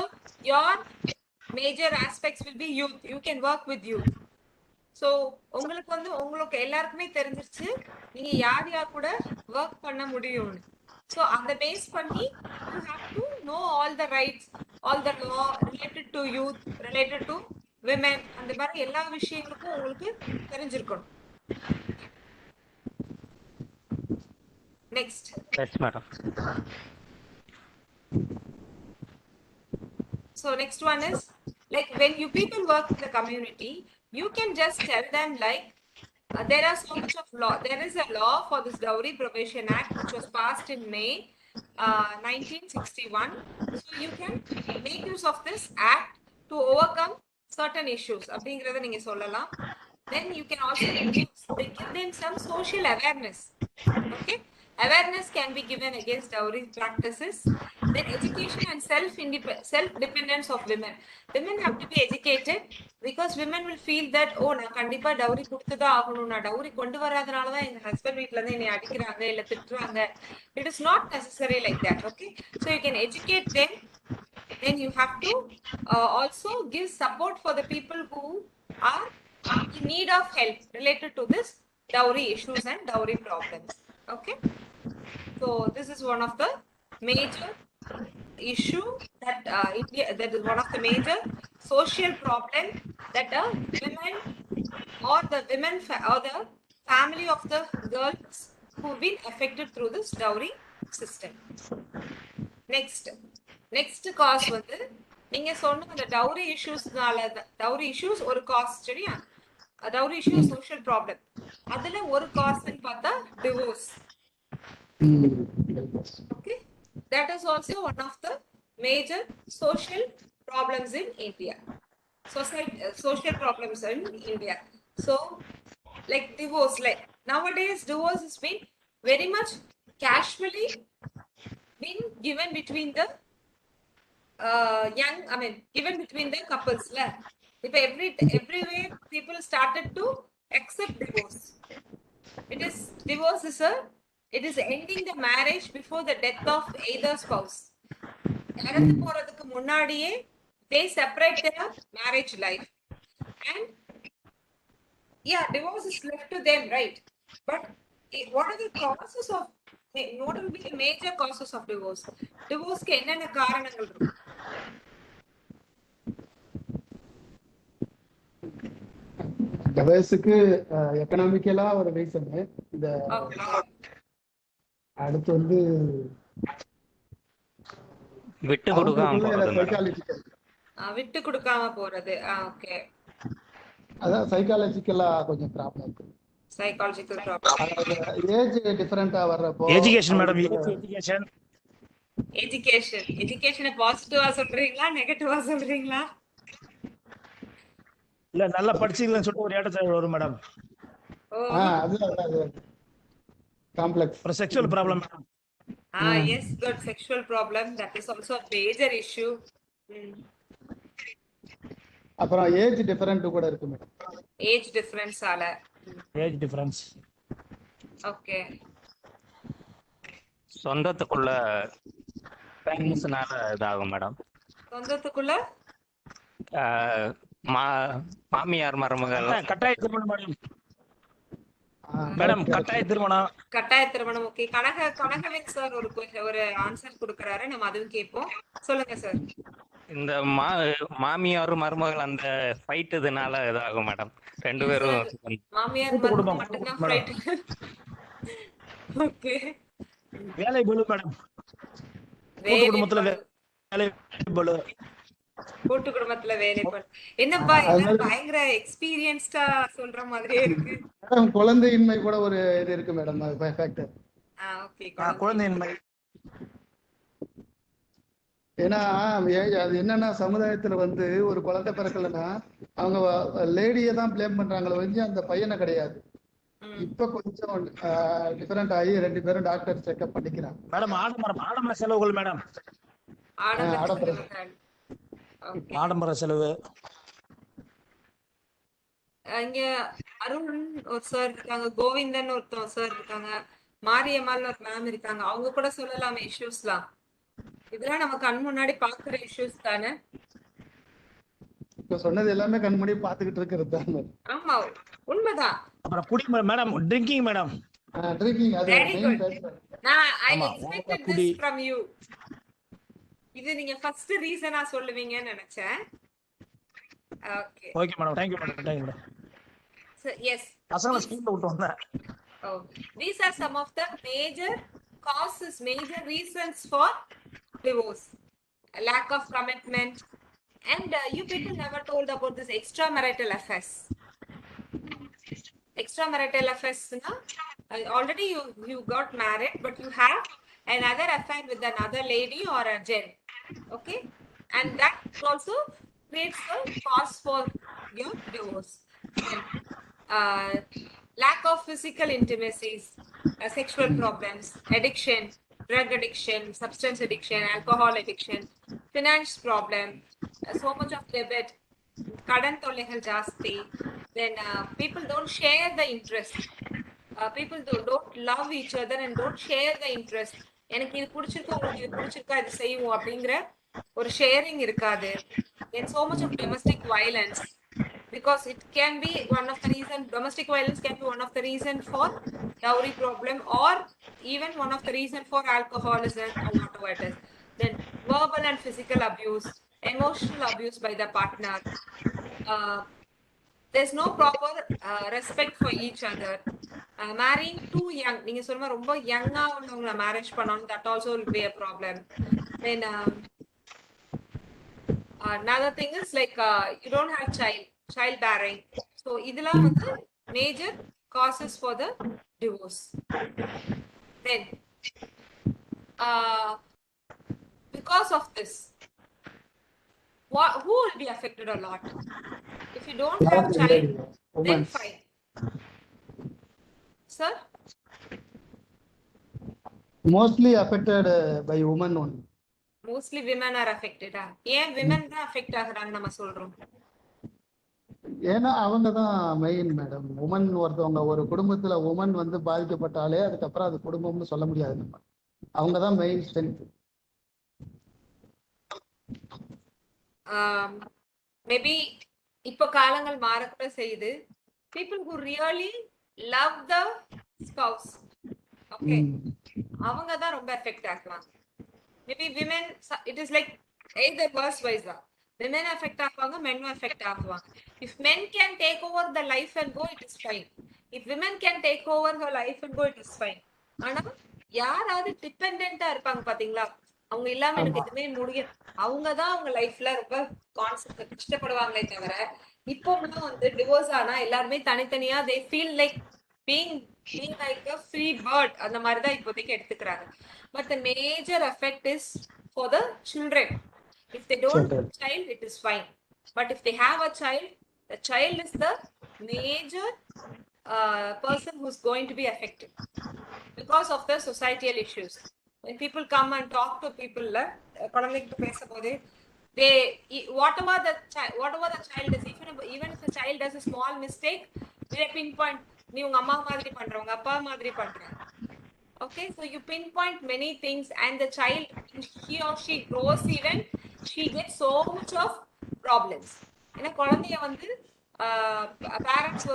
your major aspects will be youth. You can work with youth. So உங்களுக்கு வந்து உங்களுக்கு எல்லாருக்குமே தெரிஞ்சிருச்சு நீங்க யார் யார் கூட ஒர்க் பண்ண முடியும்னு. ஸோ அந்த பேஸ் பண்ணி you have to know all the rights, all the law related to youth, related to women, அந்த மாதிரி எல்லா விஷயங்களுக்கும் உங்களுக்கு தெரிஞ்சிருக்கணும். Next. Yes madam. So next one is like when you people work in the community, you can just tell them like there are so much of law. There is a law for this Dowry Prohibition Act which was passed in May 1961. So you can make use of this act to overcome certain issues. அப்படிங்கறத நீங்க சொல்லலாம். Then you can also give them some social awareness. Okay, awareness can be given against dowry practices. Then education and self-dependence of women. Women have to be educated because women will feel that oh நான் கண்டிப்பா dowry கொடுத்துதான் ஆகணும், நான் dowry கொண்டு வராதனால தான் எங்க husband வீட்ல இருந்து என்னை அடிக்கிறாங்க இல்ல திட்டுறாங்க. It is not necessary like that. Okay, so you can educate them. Then you have to also give support for the people who are in need of help related to this dowry issues and dowry problems. Okay, so this is one of the major issue that India, that is one of the major social problem that women or the women or the family of the girls who've been affected through this dowry system. Next cause வந்து நீங்க சொன்ன அந்த dowry issuesனால, dowry issues ஒரு cause, சரியா? dowry issue social problem. அதுல ஒரு காஸ்ன்னு பார்த்தா divorce. Okay, that is also one of the major social problems in India. Social problems in India. So like divorce, like nowadays divorce has been very much casually been given between the given between the couples. If everywhere people started to accept divorce. It is ending the marriage before the death of either spouse. இறந்து போறதுக்கு முன்னாடியே they separate their marriage life, and yeah, divorce is left to them, right? But what are the causes of, what will be the major causes of divorce? Divorce-க்கு என்னென்ன காரணங்கள் இருக்கும்? டிவைஸுக்கு எக்கனாமிக்கலா ஒரு reason. இந்த அடுத்து வந்து விட்டு கொடுக்காம போறது. சைக்காலஜிக்கல், விட்டு கொடுக்காம போறது. ஓகே, அதான் சைக்காலஜிக்கலா கொஞ்சம் ப்ராப்ளம் இருக்கு. Psychological problem. ஏஜ் டிஃபரண்டா வர்றப்போ எஜுகேஷன் மேடம், எஜுகேஷனை பாசிட்டிவா சொல்றீங்களா நெகட்டிவா சொல்றீங்களா? இல்ல நல்லா படிச்சீங்கன்னு சொல்லிட்டு ஒரு ஏற்றத்தாழ்வு வரும் மேடம். அது காம்ப்ளெக்ஸ். ஒரு sexual problem madam. Yes, good, sexual problem, that is also a major issue. அப்புறம் ஏஜ் டிஃபரண்ட் கூட இருக்கு மேடம். ஏஜ் டிஃபரன்ஸால. Age difference. ஓகே. சொந்தத்துக்குள்ள பேரண்ட்ஸ்னால இதாகும் மேடம். சொந்தத்துக்குள்ள மாமியார் மருமகள் கட்டாய திருமணம் மேடம். மேடம் கட்டாய திருமணம். ஓகே, கனகவின் சார் ஒரு ஆன்சர் கொடுக்கறாரு, நம்ம அதுவும் கேட்போம். சொல்லுங்க சார். இந்த மாமியார் மருமகள் அந்த ஃபைட் இதனால இதாகும் மேடம். ரெண்டு பேரும் மாமியார் மருமகள் மட்டும்தான் ஃபைட். ஓகே, வேலை பளு மேடம். கூட்டு குடும்பத்துல வேலை பளு. என்னப்பா பயங்கர எக்ஸ்பீரியன்ஸ்டா சொல்ற மாதிரியே இருக்கு. குழந்தையின்மை கூட ஒரு இது இருக்கு மேடம், அது ஃபேக்டர். ஓகே, குழந்தையின்மை. ஏன்னா அது என்னன்னா சமுதாயத்துல வந்து ஒரு குழந்தை பிறக்கலன்னா அவங்க லேடியை தான் பிளேம் பண்றாங்களே வந்து அந்த பையனை கிடையாது. இப்ப கொஞ்சம் டிஃபரெண்ட் ஆகி 2 பேரும் டாக்டர் செக்அப் பண்ணிக்கிறாங்க. மேடம் ஆடம்பர செலவுகள் மேடம். ஆடம்பர ஆடம்பர செலவு. இங்க அருண் ஒரு சார் இருக்காங்க, கோவிந்தன் ஒருத்தர் சார் இருக்காங்க, மாரியம்மாள்னு ஒரு மேம் இருக்காங்க. அவங்க கூட சொல்லலாமே இஷ்யூஸ்லாம். இதெல்லாம் நம்ம கண் முன்னாடி பாக்குற இஷ்யூஸ் தானே. இப்ப சொன்னது எல்லாமே கண் முன்னாடி பாத்துக்கிட்டு இருக்கிறது தான். ஆமா, உண்மைதான். அப்புறம் குடி மேடம், ட்ரிங்கிங் மேடம். ட்ரிங்கிங் அது மெயின் பேசுறேன். நான் I expected this from you. இது நீங்க ஃபர்ஸ்ட் ரீசனா சொல்லுவீங்கன்னு நினைச்சேன். Okay madam, thank you madam. So yes, பசங்க ஸ்கூல்ல விட்டு வந்தேன். oh, these are some of the major causes, major reasons for divorce. Lack of commitment, and you people never told about this extramarital affairs. Extramarital affairs na, already you got married, but you have another affair with another lady or a gent, okay, and that also creates a cause for your divorce. And, lack of physical intimacies, sexual problems, addiction, drug addiction, substance addiction, alcohol addiction, finance problem, so much of debit, kadan tollegal jaasti. Then people don't share the interest. People don't love each other and don't share the interest. எனக்கு இது பிடிச்சிருக்கு, உங்களுக்கு இது பிடிச்சிருக்கா, இது செய்வோம் அப்படிங்கிற ஒரு ஷேரிங் இருக்காது. Then so much of domestic violence, because it can be one of the reason, domestic violence can be one of the reason for dowry problem, or even one of the reason for alcoholism or whatever it is. Then verbal and physical abuse, emotional abuse by the partner, there's no proper respect for each other, marrying too young, நீங்க சொல்லுங்க ரொம்ப யங்கா உள்ளவங்கள marriage பண்ணனும், that also will be a problem. Then another thing is like you don't have childbearing. So இதெல்லாம் வந்து major causes for the divorce. Then because of this, who will be affected a lot? If you don't have child, then fine. Sir? Mostly affected by women only. Mostly women are affected. ஏன் women தான் affect ஆகுறாங்க நம்ம சொல்றோம்? ஏன்னா அவங்க தான் main madam. Woman ஒருத்தவங்க ஒரு குடும்பத்துல உமன் வந்து பாதிக்கப்பட்டாலே அதுக்கப்புறம் அது குடும்பம்னு சொல்ல முடியாது. நம்ம அவங்க தான் மெயின் ஸ்ட்ரென்த். மேபி இப்போ காலங்கள் மாறக்கூட செய்யுது. people who really love the spouse, okay, அவங்க தான் ரொம்ப எஃபெக்ட் ஆகுவாங்க. Maybe women, it is like either verse wise தான். women affect ஆகுவாங்க, men affect ஆகுவாங்க. if men can take over the life and go, it is fine. if women can take over her life and go, it is fine. ஆனா யாராவது டிபெண்டன்ட்டா இருப்பாங்க பாத்தீங்களா, அவங்க இல்லாம எனக்கு எதுவுமே முடியும், அவங்க தான் அவங்க லைஃப்ல ரொம்ப கான்செப்ட் கஷ்டப்படுவாங்களே தவிர, இப்போ வந்து டிவோர்ஸ் ஆனா எல்லாருமே தனித்தனியா they feel like being like a free bird, அந்த மாதிரி தான் இப்போதைக்கு எடுத்துக்கிறாங்க. but the major effect is for the children. if they don't have a child, it is fine, but if they have a child, the child is the major person who's going to be affected because of the societal issues. when people come and talk to people, குழந்தைகிட்ட பேசும்போது, they whatever the child is, even if the child does a small mistake, they pinpoint, நீ உங்க அம்மா மாதிரி பண்ற, உங்க அப்பா மாதிரி பண்ற. okay, so you pinpoint many things, and the child, he or she grows, even she gets so much of problems. ஏன்னா குழந்தைய வந்து பேரண்ட்ஸ்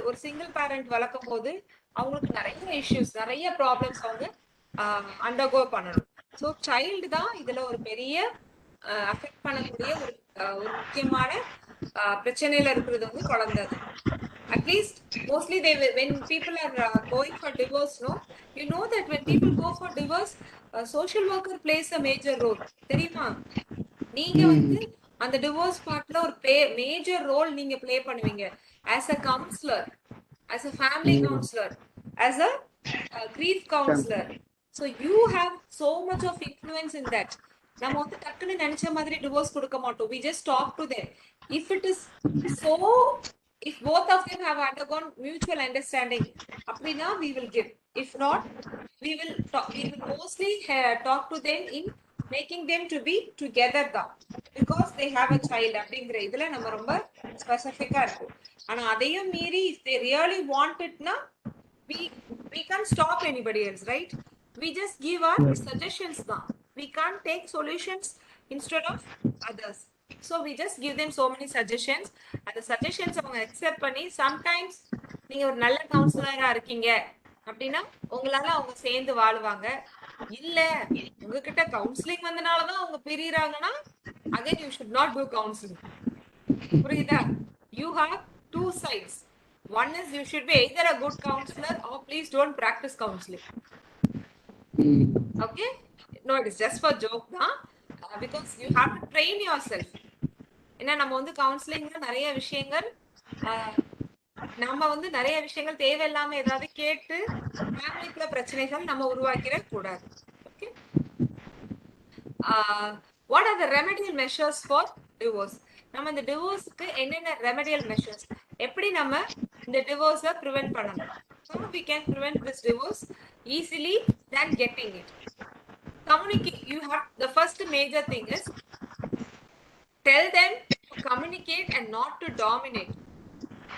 ஒரு சிங்கிள் பேரண்ட் வளர்க்கும் போது அவங்களுக்கு நிறைய இஷ்யூஸ், நிறைய ப்ராப்ளம்ஸ் அவங்க அண்டர்கோ பண்ணணும். ஸோ சைல்டு தான் இதுல ஒரு பெரிய அஃபெக்ட் பண்ணக்கூடிய ஒரு முக்கியமான பிரச்சனையில இருக்கிறது வந்து குழந்தை. At least mostly when people are going for divorce, no, you know that when people go for divorce, social worker plays a major role. தெரியுமா? நீங்க வந்து அந்த டிவோர்ஸ் பார்ட்ல ஒரு மேஜர் ரோல் நீங்க ப்ளே பண்ணுவீங்க as a counselor, as a family counselor, as a grief counselor. So you have so much of influence in that. நம்ம வந்து டக்குன்னு நினைச்ச மாதிரி டிவோர்ஸ் கொடுக்க மாட்டோம். we just talk to them. if it is so if both of them have undergone mutual understanding, அப்படின்னா we will give. If not, we will mostly talk to them in making them to be together தான், because they have a child அப்படிங்கிற இதுல நம்ம ரொம்ப ஸ்பெசிஃபிக்கா இருக்கும். ஆனா அதையும் மீறி if they really want itனா we can't stop anybody else, right? We just give our suggestions தான். We can't take solutions instead of others. So we just give them so many suggestions. அந்த suggestions அவங்க accept பண்ணி, sometimes நீங்க ஒரு நல்ல கவுன்சிலரா இருக்கீங்க அப்படின்னா உங்களால அவங்க சேர்ந்து வாழுவாங்க. இல்ல உங்ககிட்ட கவுன்சிலிங் வந்தனாலதான் அவங்க பிரியறாங்கன்னா, again you should not do counseling. புரியுதா? You have two sides. One is you should be either a good counselor or please don't practice counseling. Okay? No, it is just for joke தான். Because you have to train yourself. ஏன்னா நம்ம வந்து கவுன்சிலிங்ல நிறைய விஷயங்கள் நம்ம வந்து நிறைய விஷயங்கள் தேவையில்லாம ஏதாவது கேட்டு ஃபேமிலிக்குள்ள பிரச்சனைகள் நம்ம உருவாக்கிட கூடாது. Okay, what are the remedial measures for divorce? நம்ம இந்த டிவோர்ஸ்க்கு என்னென்ன ரெமெடியல் மெஷர்ஸ், எப்படி நம்ம இந்த டிவோர்ஸை ப்ரிவென்ட் பண்ணணும்? How we can prevent this divorce easily than getting it? Communicate. You have the first major thing is tell them to communicate and not to dominate.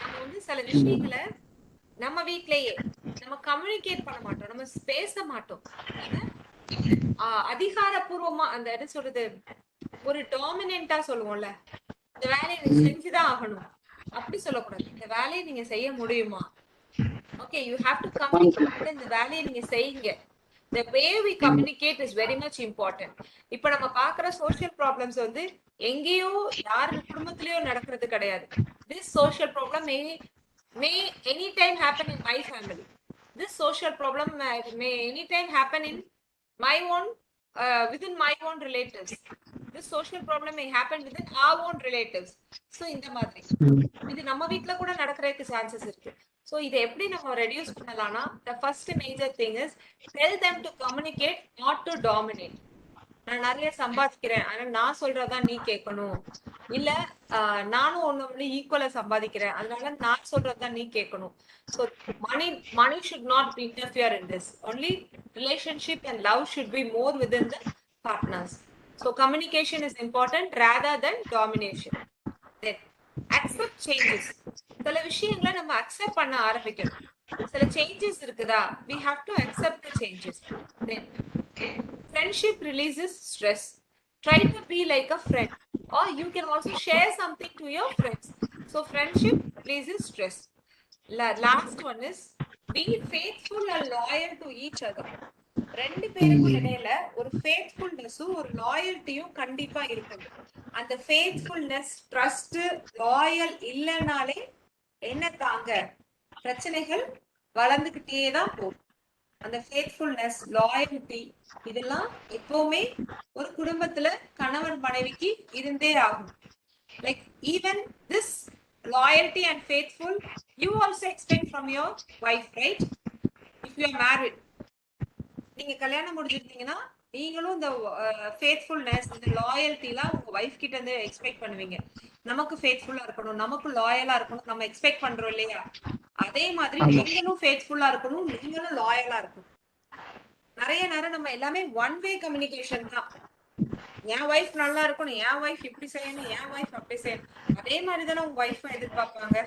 நம்ம வந்து சில விஷயங்களை நம்ம வீட்லயே நம்ம கம்யூனிகேட் பண்ண மாட்டோம், நம்ம பேச மாட்டோம். அதிகாரப்பூர்வமா அந்த என்ன சொல்றது, ஒரு டாமினன்ட்டா சொல்லுவோம்ல, இந்த வேலையை நீங்க செஞ்சுதான் ஆகணும் அப்படி சொல்லக்கூடாது. இந்த வேலையை நீங்க செய்ய முடியுமா? Okay, you have to communicate. இந்த வேலையை நீங்க செய்யுங்க. The way we communicate is very much important. இப்ப நம்ம பாக்குற சோஷியல் ப்ராப்ளம்ஸ் வந்து எங்கேயோ யாரு குடும்பத்திலயோ நடக்கிறது கிடையாது. This social problem may anytime happen in my family. This social problem may anytime happen in my own within my own relatives. This social problem may happen within our own relatives. So இந்த மாதிரி இது நம்ம வீட்ல கூட நடக்கிறதுக்கு chances இருக்கு. So இதை எப்படி நம்ம ரெடியூஸ் பண்ணலாம்னா, the first major thing is tell them to communicate, not to dominate. நான் நிறைய சம்பாதிக்கிறேன், ஆனா நான் சொல்றதான் நீ கேட்கணும். இல்ல நானும் ஒண்ணு ஈக்குவலா சம்பாதிக்கிறேன், அதனால நான் சொல்றதுதான் நீ கேட்கணும். So money should not interfere in this. Only relationship and love should be more within the partners. So communication is important rather than domination. Then accept changes. சில விஷயங்களை நம்ம அக்செப்ட் பண்ண ஆரம்பிக்கணும். சில சேஞ்சஸ் இருக்குதா, we have to accept the changes. Then friendship releases stress. Try to be like a friend, or you can also share something to your friends. So friendship releases stress. Last one is be faithful and loyal to each other. ரெண்டு பேருக்கும் இடையில ஒரு ஃபேத்ஃபுல்னஸும் ஒரு லாயல்ட்டியும் கண்டிப்பா இருக்கணும். அந்த faithfulness, trust, loyal இல்லைனாலே என்ன தாங்க பிரச்சனைகள் வளர்ந்துகிட்டே தான் போகும். அந்த ஃபேத்ஃபுல்னஸ், லாயல்ட்டி இதெல்லாம் எப்பவுமே ஒரு குடும்பத்துல கணவன் மனைவிக்கு இருந்தே ஆகும். Like even this loyalty and faithful you also expect from your wife, right? If you are married, நீங்க கல்யாணம் முடிஞ்சிருந்தீங்கன்னா நீங்களும் இந்த ஃபேத்ஃபுல்னஸ், இந்த லாயல்ட்டிலாம் உங்க வைஃப் கிட்ட இருந்து எக்ஸ்பெக்ட் பண்ணுவீங்க. நமக்கு ஃபேத்ஃபுல்லா இருக்கணும், நமக்கு லாயலா இருக்கணும், நம்ம எக்ஸ்பெக்ட் பண்றோம் இல்லையா? அதே மாதிரி நீங்களும் ஃபேத்ஃபுல்லா இருக்கணும், நீங்களும் லாயலா இருக்கணும். நிறைய நேரம் நம்ம எல்லாமே ஒன் வே கம்யூனிகேஷன் தான். என் வைஃப் நல்லா இருக்கணும், என் வைஃப் இப்படி செய்யணும், என் வைஃப் அப்படி செய்யணும், அதே மாதிரி தானே உங்க வைஃப் எதிர்பார்ப்பாங்க.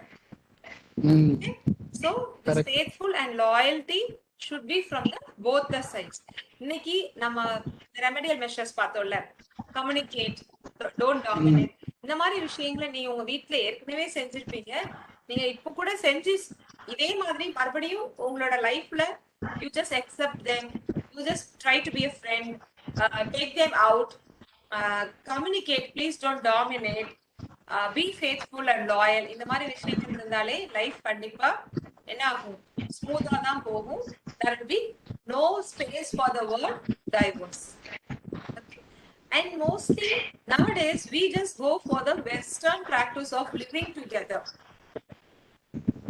So this faithful and loyalty should be from the both the sides. இன்னைக்கு நம்ம ரெமெடியல் மெஷர்ஸ் பார்த்தோம்ல, கம்யூனிகேட், டோன்ட் டாமினேட், இந்த மாதிரி விஷயங்களை நீங்க உங்க வீட்ல ஏற்கனவே செஞ்சிருப்பீங்க. நீங்க இப்ப கூட செஞ்சு இதே மாதிரி மறுபடியும் உங்களோட லைஃப்ல you just accept them, you just try to be a friend, take them out, communicate, please don't dominate, be faithful and loyal. இந்த மாதிரி விஷயங்கள் இருந்தாலே லைஃப் கண்டிப்பா என்ன ஆகும், ஸ்மூத்தா தான் போகும். there will be no space for the word divorce. Okay. And mostly nowadays we just go for the western practice of living together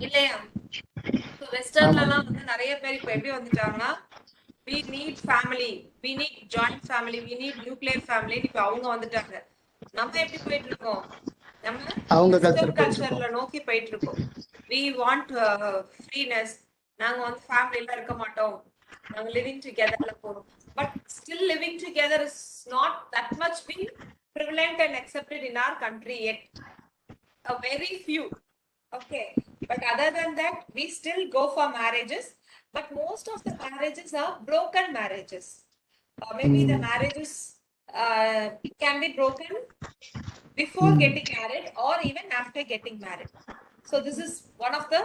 இல்லையா? வெஸ்டர்ன்லாம் வந்து நிறைய பேர் இப்ப எப்படி வந்துட்டாங்கன்னா, we need family, we need joint family, we need nuclear family, இப்ப அவங்க வந்துட்டாங்க. நம்ம எப்படி போயிட்டு இருக்கோம், நம்ம அவங்க வெஸ்டர்ன் கல்ச்சர் போயிட்டு கல்ச்சர்ல இருக்கோம். நோக்கி போயிட்டு இருக்கோம். we want freeness. நாங்க வந்து ஃபேமிலில இருக்க மாட்டோம், நாங்க லிவிங் டுகெதர்ல போறோம். But still living together is not that much been prevalent and accepted in our country yet. A very few. Okay, but other than that, we still go for marriages. But most of the marriages are broken marriages. Maybe the marriages can be broken before getting married or even after getting married. So this is one of the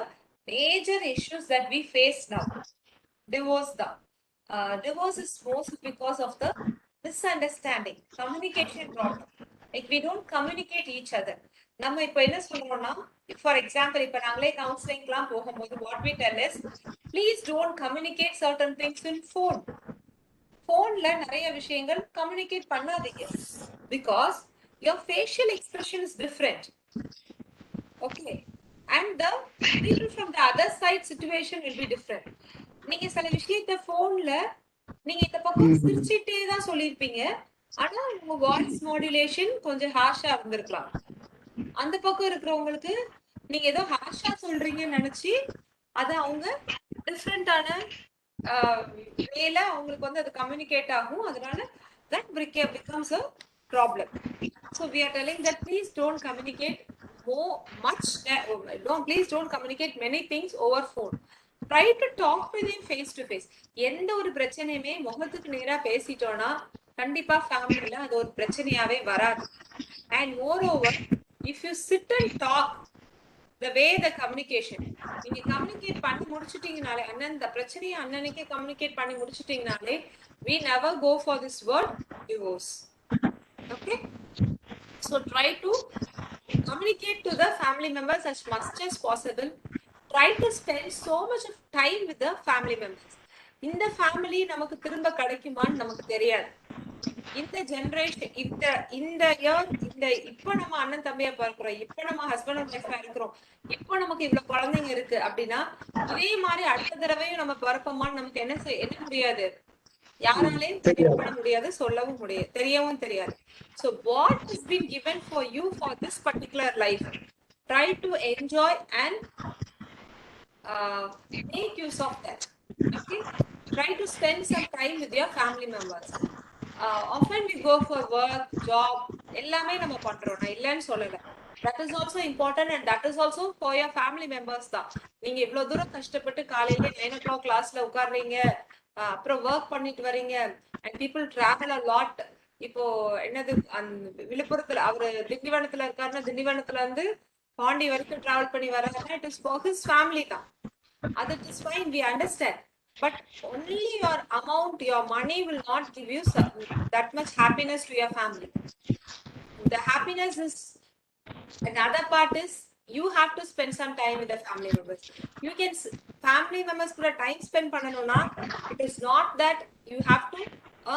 major issues that we face now. Divorce. Divorce is mostly because of the misunderstanding, communication problem. Like we don't communicate each other. நம்ம இப்போ என்ன சொல்றோம்னா, for example, இப்போ நாங்களே கவுன்சிலிங்லாம் போகும்போது what we tell is, please don't communicate certain things in phone. போன்ல நிறைய விஷயங்கள் கம்யூனிகேட் பண்ணாதீங்க, because your facial expression is different. Okay, and the people from the other side situation will be different. நீங்க சில விஷயத்த போன்ல நீங்க இந்த பக்கம் சிரிச்சிட்டே தான் சொல்லிருப்பீங்க, ஆனா உங்க வாய்ஸ் மாடுலேஷன் கொஞ்சம் ஹார்ஷா இருந்திருக்கலாம். அந்த பக்கம் இருக்கிறவங்களுக்கு நீங்க ஏதோ ஹார்ஷா சொல்றீங்கன்னு நினைச்சு அது அவங்க டிஃப்ரெண்டான வேல அவங்களுக்கு வந்து அது கம்யூனிகேட் ஆகும். அதனால that becomes a problem. So we are telling that please don't communicate please don't communicate many things over phone. Try to talk with him face to face. எந்த ஒரு பிரச்சனையுமே முகத்துக்கு நேரா பேசிட்டோம்னா கண்டிப்பா ஃபேமிலில அது ஒரு பிரச்சனையாவே வராது. And moreover, if you sit and talk the way the communication, நீங்க கம்யூனிகேட் பண்ணி முடிச்சிட்டீங்கனாலே அந்த பிரச்சனையை அன்னன்னைக்கே கம்யூனிகேட் பண்ணி முடிச்சிட்டீங்கனாலே we never go for this word divorce. Okay, so try to communicate to the family members as much as possible. Try to spend so much of time with the family members. இந்த family நமக்கு திரும்ப கிடைக்குமான்னு நமக்கு தெரியாது. இந்த generation இந்த year இப்ப நம்ம அண்ணன் தம்பியா பார்க்கிறோம், இப்ப நம்ம ஹஸ்பண்ட் அண்ட் ஒய்ஃபா இருக்கிறோம், இப்ப நமக்கு இவ்வளவு குழந்தைங்க இருக்கு அப்படின்னா இதே மாதிரி அடுத்த தடவையும் நம்ம பிறப்போமான்னு நமக்கு என்ன முடியாது, யாராலையும் predict பண்ண முடியாது, சொல்லவும் முடியாது, தெரியவும் தெரியாது. So what has been given for you for this particular life, try to enjoy and make use of that. Okay, try to spend some time with your family members. Often we go for work, job, எல்லாமே நம்ம பண்றோம், நான் இல்லைன்னு சொல்லல. That is also important and that is also for your family members தான். நீங்க இவ்வளவு தூரம் கஷ்டப்பட்டு காலையில 9 o'clock கிளாஸ்ல உட்கார்றீங்க, அப்புறம் ஒர்க் பண்ணிட்டு வரீங்க, and people travel a lot. இப்போ என்னது விழுப்புரத்துல அவரு திண்டிவனத்துல இருக்காருன்னா திண்டிவனத்துல இருந்து பாண்டி வரைக்கும் டிராவல் பண்ணி வர்றாருன்னா it is for his family தான். That is fine, we understand. But only your amount, your money will not give you that much happiness to your family. The happiness is, another part is, you have to spend some time with the family members. You can, family members கூட time spend பண்ணனும்னா it is not that you have to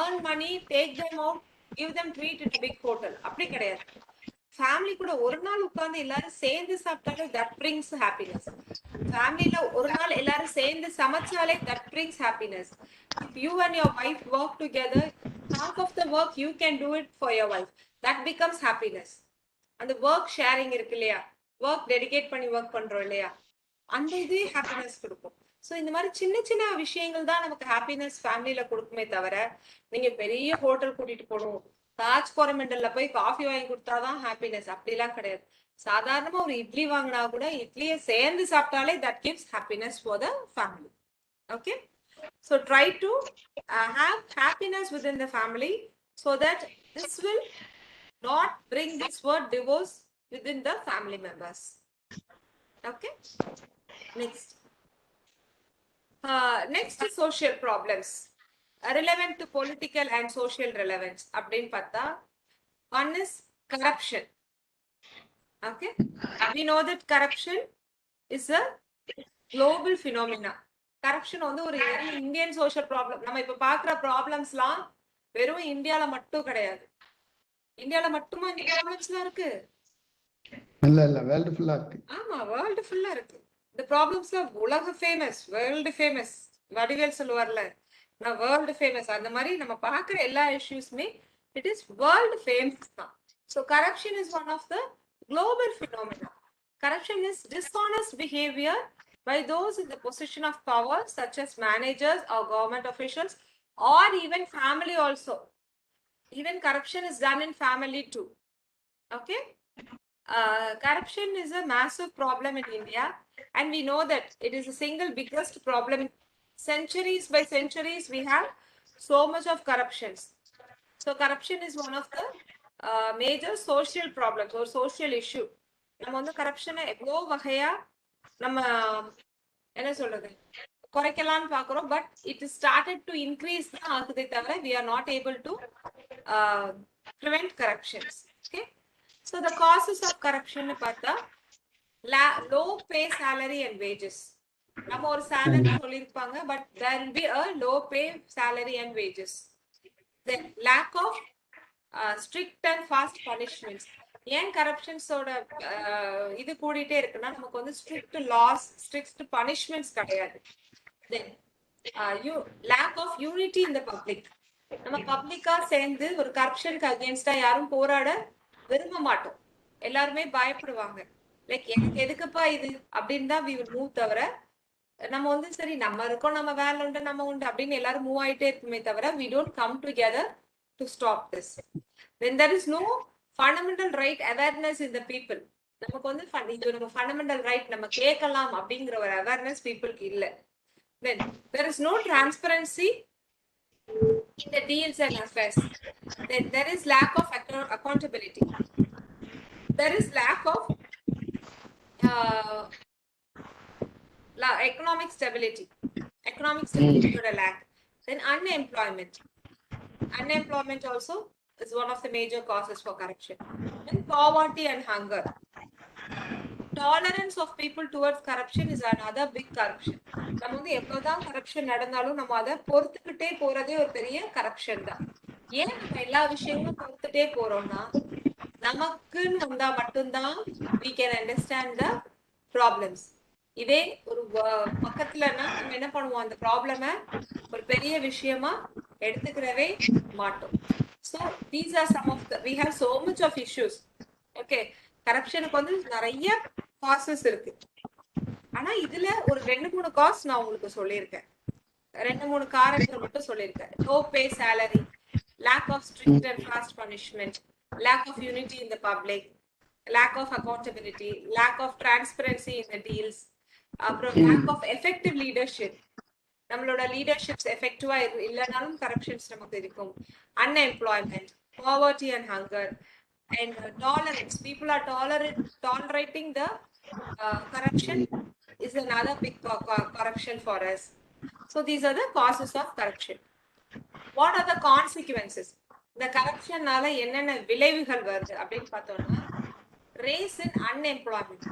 earn money, take them out, give them treat at a big hotel. அப்படி கிடையாது. Family கூட ஒரு நாள் உட்கார்ந்து எல்லாரும் சேர்ந்து சாப்பிட்டாலே that brings happiness. ஃபேமிலில ஒரு நாள் எல்லாரும் சேர்ந்து சமைச்சாலே that brings happiness. If you and your wife work together, half of the work you can do it for your wife, that becomes happiness. அந்த ஒர்க் ஷேரிங் இருக்கு இல்லையா, ஒர்க் டெடிகேட் பண்ணி work பண்றோம் இல்லையா, அந்த இது ஹாப்பினஸ் கொடுக்கும். ஸோ இந்த மாதிரி சின்ன சின்ன விஷயங்கள் தான் நமக்கு ஹாப்பினஸ் ஃபேமிலியில கொடுக்குமே தவிர, நீங்க பெரிய ஹோட்டல் கூட்டிட்டு போகணும், தாஜ் கோரமண்டல்ல போய் காஃபி வாங்கி கொடுத்தாதான் ஹாப்பினஸ், அப்படிலாம் கிடையாது. சாதாரணமா ஒரு இட்லி வாங்கினா கூட இட்லியை சேர்ந்து சாப்பிட்டாலே that gives happiness for the family. Okay, so try to have happiness within the family so that this will not bring this word divorce within the family members. Okay, next is social problems relevant to political and social relevance. அப்படினு பார்த்தா, one is corruption. Okay, we know that corruption is a global phenomena. Corruption வந்து ஒரு Indian social problem. நம்ம இப்ப பாக்குற ப்ராப்ளம்ஸ்லாம் வெறும் இந்தியால மட்டும் கிடையாது. இந்தியால மட்டுமா இந்த ப்ராப்ளம்ஸ்லாம் இருக்கு? இல்ல வேர்ல்ட் ஃபுல்லா இருக்கு. ஆமா, வேர்ல்ட் ஃபுல்லா இருக்கு. இந்த ப்ராப்ளம்ஸ்லாம் உலக ஃபேமஸ், வேர்ல்ட் ஃபேமஸ். வடிவேல் சொல்லுவார்ல, நான் வேர்ல்ட் ஃபேமஸ். அந்த மாதிரி நம்ம பார்க்குற எல்லா இஷ்யூஸ்மே இட் இஸ் வேர்ல்ட் ஃபேமஸ் தான். So corruption is one of the global phenomena. Corruption is dishonest behavior by those in the position of power, such as managers or government officials, or even family also. Even corruption is done in family too. Okay. Corruption is a massive problem in India, and we know that it is the single biggest problem. Centuries by centuries, we have so much of corruptions. So corruption is one of the major social problems or social issue. நம்ம வந்து கரப்ஷனை எவ்வளோ வகையா நம்ம என்ன சொல்றது குறைக்கலாம்னு பார்க்குறோம், but it started to increase தான் ஆகுதே தவிர we are not able to prevent corruptions. Okay, so the causes of corruption பார்த்தா low pay salary and wages. நம்ம ஒரு salary சொல்லியிருப்பாங்க, but there will be a low pay salary and wages. Then lack of strict and fast punishments. ஏன் கரப்ஷன்ஸோட இது கூடிட்டே இருக்குன்னா நமக்கு வந்து strict loss, strict punishments கிடையாது. Then lack of unity in the public. நம்ம பப்ளிக்கா சேர்ந்து ஒரு கரப்ஷனுக்கு அகேன்ஸ்டா யாரும் போராட விரும்ப மாட்டோம், எல்லாருமே பயப்படுவாங்க. லைக் எனக்கு எதுக்குப்பா இது அப்படின்னு தான் we will move தவிர நம்ம வந்து சரி நம்ம இருக்கோம், நம்ம வேலை உண்டு, நம்ம உண்டு அப்படின்னு எல்லாரும் மூவ் ஆயிட்டே இருக்குமே தவிர we don't come together to stop this. When there is no fundamental right awareness in the people, நமக்கு வந்து இது நம்ம fundamental right நம்ம கேட்கலாம் அப்படிங்கிற ஒரு awareness peopleக்கு இல்ல. Then there is no transparency in the deals and affairs. Then there is lack of accountability. There is lack of economic stability. Economic stability is a lack. Then unemployment also is one of the major causes for corruption. Then poverty and hunger. Tolerance of people towards corruption is another big corruption. நம்ம வந்து எவ்வளவுதான் corruption நடந்தாலும் நம்ம அதை பொறுத்துக்கிட்டே போறதே ஒரு பெரிய corruption தான். ஏன் நம்ம எல்லா விஷயங்களும் பொறுத்துட்டே போறோம்னா நமக்குன்னு வந்தா மட்டும்தான் we can understand the problems. இதே ஒரு பக்கத்துலன்னா நம்ம என்ன பண்ணுவோம், அந்த ப்ராப்ளம ஒரு பெரிய விஷயமா எடுத்துக்கிறவே மாட்டோம். So these are some of the, we have so much of issues. Okay, கரப்ஷனுக்கு வந்து நிறைய காசஸ் இருக்கு. ஆனா இதுல ஒரு 2-3 காஸ் நான் உங்களுக்கு சொல்லியிருக்கேன், 2-3 காரணங்கள் மட்டும் சொல்லியிருக்கேன். Low pay salary, lack of strict and fast punishment, lack of unity in the public, lack of accountability, lack of transparency in the deals, அப்புறம் lack of effective leadership. நம்மளோட லீடர்ஷிப்ஸ் எஃபெக்டிவா இல்லைனாலும் கரப்ஷன்ஸ் நமக்கு இருக்கும். Unemployment, poverty and hunger, and tolerance. People are tolerating the corruption is another big corruption for us. So these are the causes of corruption. What are the consequences? இந்த கரப்ஷன்னால என்னென்ன விளைவுகள் வருது அப்படின்னு பார்த்தோம்னா, raise in unemployment.